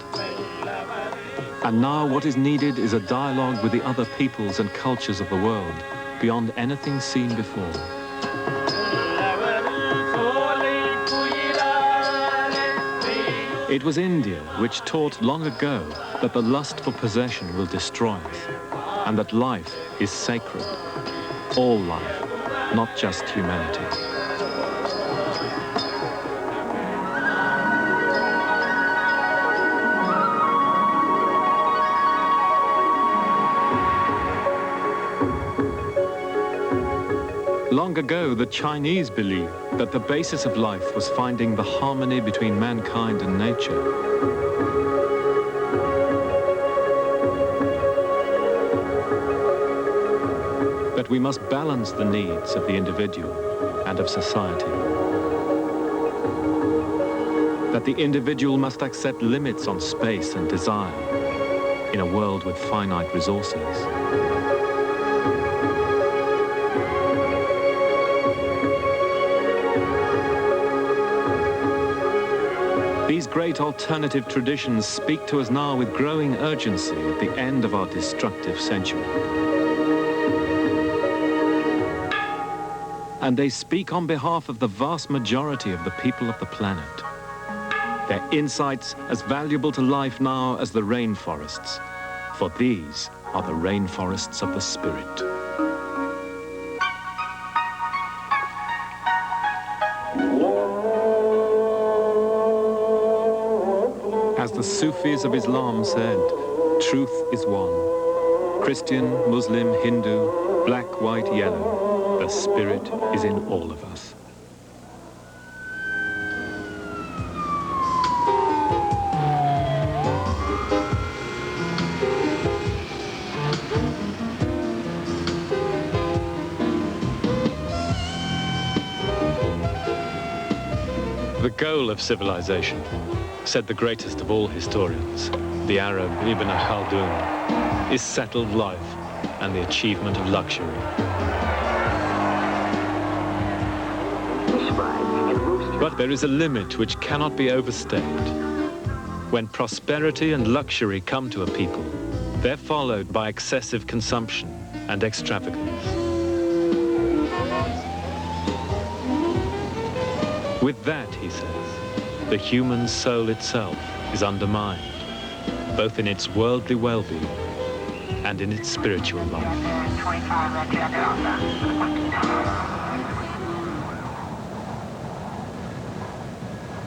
And now what is needed is a dialogue with the other peoples and cultures of the world, beyond anything seen before. It was India which taught long ago that the lust for possession will destroy us, and that life is sacred, all life, not just humanity. Long ago, the Chinese believed that the basis of life was finding the harmony between mankind and nature. That we must balance the needs of the individual and of society. that the individual must accept limits on space and desire in a world with finite resources. These great alternative traditions speak to us now with growing urgency at the end of our destructive century. And they speak on behalf of the vast majority of the people of the planet. Their insights as valuable to life now as the rainforests, for these are the rainforests of the spirit. As the Sufis of Islam said, truth is one. Christian, Muslim, Hindu, black, white, yellow, the spirit is in all of us.
The goal of civilization, said the greatest of all historians, the Arab Ibn Khaldun, is settled life and the achievement of luxury. But there is a limit which cannot be overstayed. When prosperity and luxury come to a people, they're followed by excessive consumption and extravagance. With that, he says, the human soul itself is undermined, both in its worldly well-being and in its spiritual life.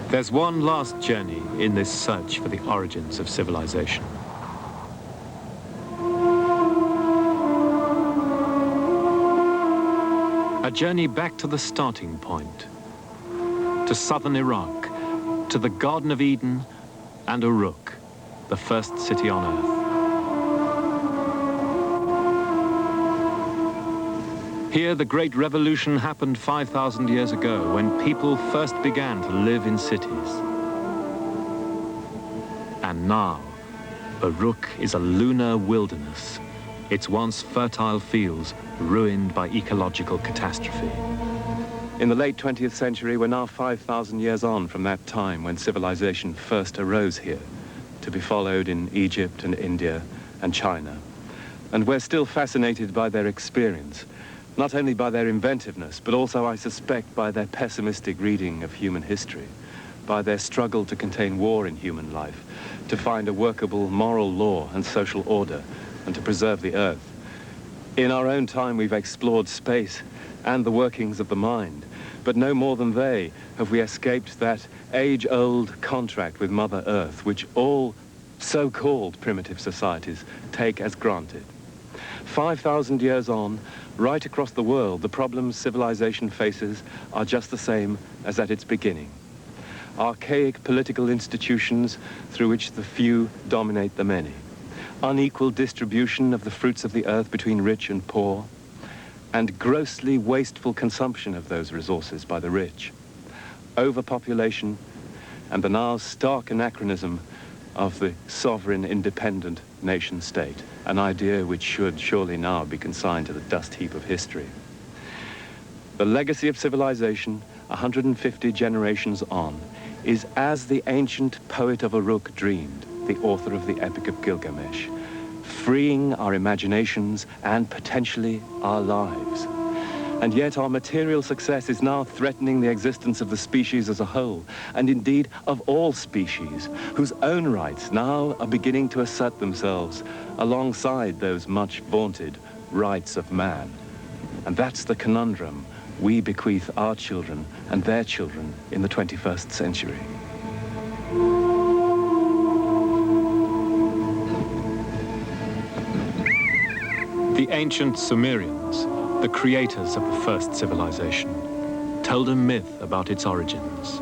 There's one last journey in this search for the origins of civilization. A journey back to the starting point, to southern Iraq, to the Garden of Eden and Uruk, the first city on earth. Here, the Great Revolution happened 5,000 years ago, when people first began to live in cities. And now, Uruk is a lunar wilderness, its once fertile fields ruined by ecological catastrophe.
In the late 20th century, we're now 5,000 years on from that time when civilization first arose here, to be followed in Egypt and India and China. And we're still fascinated by their experience, not only by their inventiveness, but also, I suspect, by their pessimistic reading of human history, by their struggle to contain war in human life, to find a workable moral law and social order, and to preserve the earth. In our own time, we've explored space and the workings of the mind, but no more than they have we escaped that age-old contract with Mother Earth, which all so-called primitive societies take as granted. 5,000 years on, right across the world, the problems civilization faces are just the same as at its beginning. Archaic political institutions through which the few dominate the many. Unequal distribution of the fruits of the earth between rich and poor, and grossly wasteful consumption of those resources by the rich. Overpopulation, and the now stark anachronism of the sovereign, independent nation-state, an idea which should surely now be consigned to the dust heap of history. The legacy of civilization, 150 generations on, is as the ancient poet of Uruk dreamed, the author of the Epic of Gilgamesh, freeing our imaginations and potentially our lives. And yet our material success is now threatening the existence of the species as a whole, and indeed of all species, whose own rights now are beginning to assert themselves alongside those much vaunted rights of man. And that's the conundrum we bequeath our children and their children in the 21st century.
The ancient Sumerians, the creators of the first civilization, told a myth about its origins.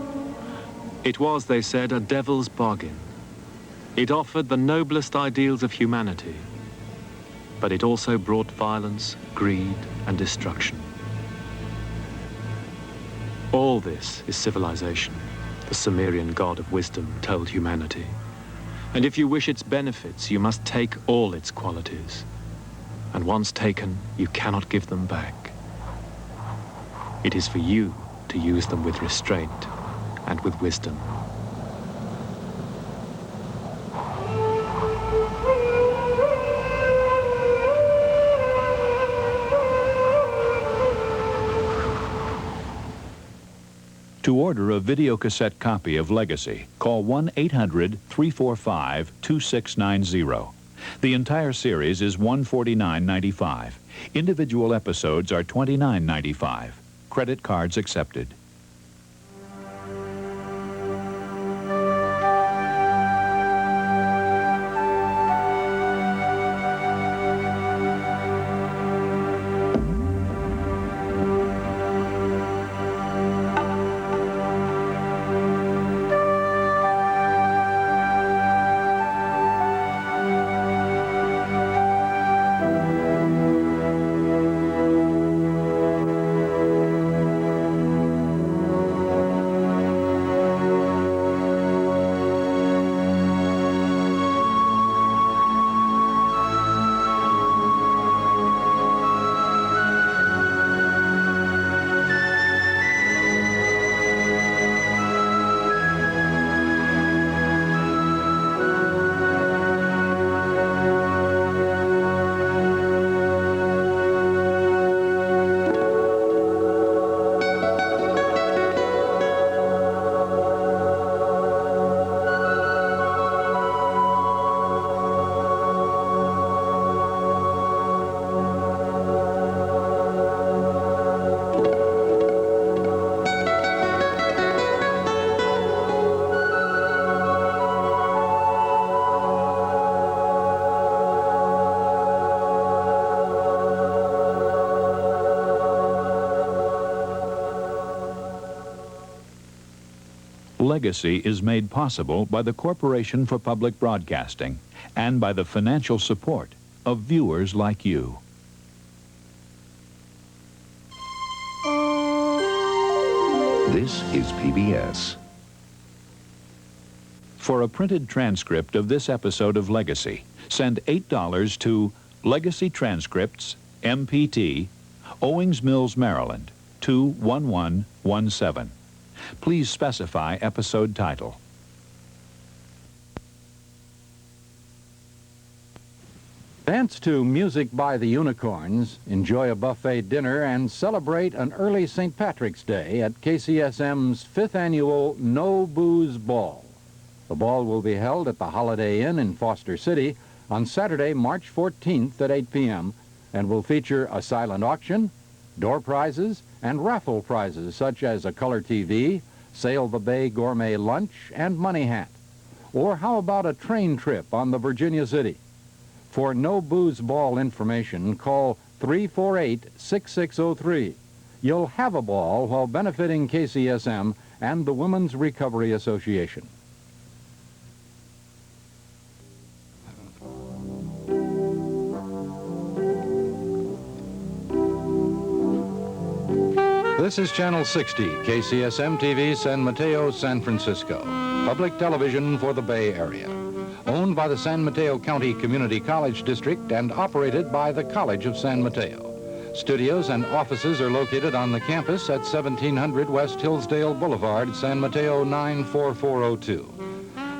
It was, they said, a devil's bargain. It offered the noblest ideals of humanity, but it also brought violence, greed, and destruction. All this is civilization.
the Sumerian god of wisdom told humanity. And if you wish its benefits, you must take all its qualities. And once taken, you cannot give them back. It is for you to use them with restraint and with wisdom.
To order a videocassette copy of Legacy, call 1-800-345-2690. The entire series is $149.95. Individual episodes are $29.95. Credit cards accepted. Legacy is made possible by the Corporation for Public Broadcasting and by the financial support of viewers like you.
This is PBS.
For a printed transcript of this episode of Legacy, send $8 to Legacy Transcripts, MPT, Owings Mills, Maryland, 21117. Please specify episode title.
Dance to music by the Unicorns, enjoy a buffet dinner, and celebrate an early St. Patrick's Day at KCSM's 5th annual No Booze Ball. The ball will be held at the Holiday Inn in Foster City on Saturday, March 14th at 8 p.m. and will feature a silent auction, door prizes, and raffle prizes such as a color TV, Sail the Bay gourmet lunch, and money hat. Or how about a train trip on the Virginia City? For No Booze Ball information, call 348-6603. You'll have a ball while benefiting KCSM and the Women's Recovery Association. This is Channel 60, KCSM-TV San Mateo, San Francisco. Public television for the Bay Area. Owned by the San Mateo County Community College District and operated by the College of San Mateo. Studios and offices are located on the campus at 1700 West Hillsdale Boulevard, San Mateo 94402.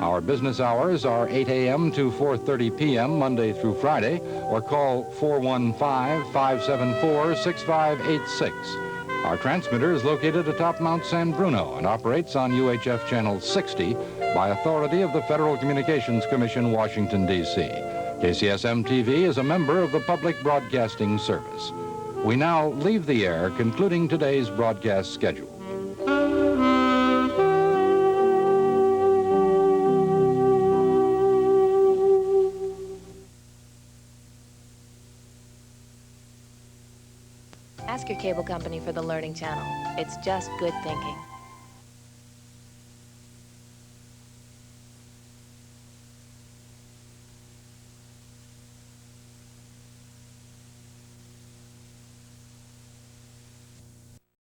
Our business hours are 8 a.m. to 4:30 p.m. Monday through Friday, or call 415-574-6586. Our transmitter is located atop Mount San Bruno and operates on UHF Channel 60 by authority of the Federal Communications Commission, Washington, D.C. KCSM-TV is a member of the Public Broadcasting Service. We now leave the air, concluding today's broadcast schedule.
Ask your cable company for the Learning Channel. It's just good thinking.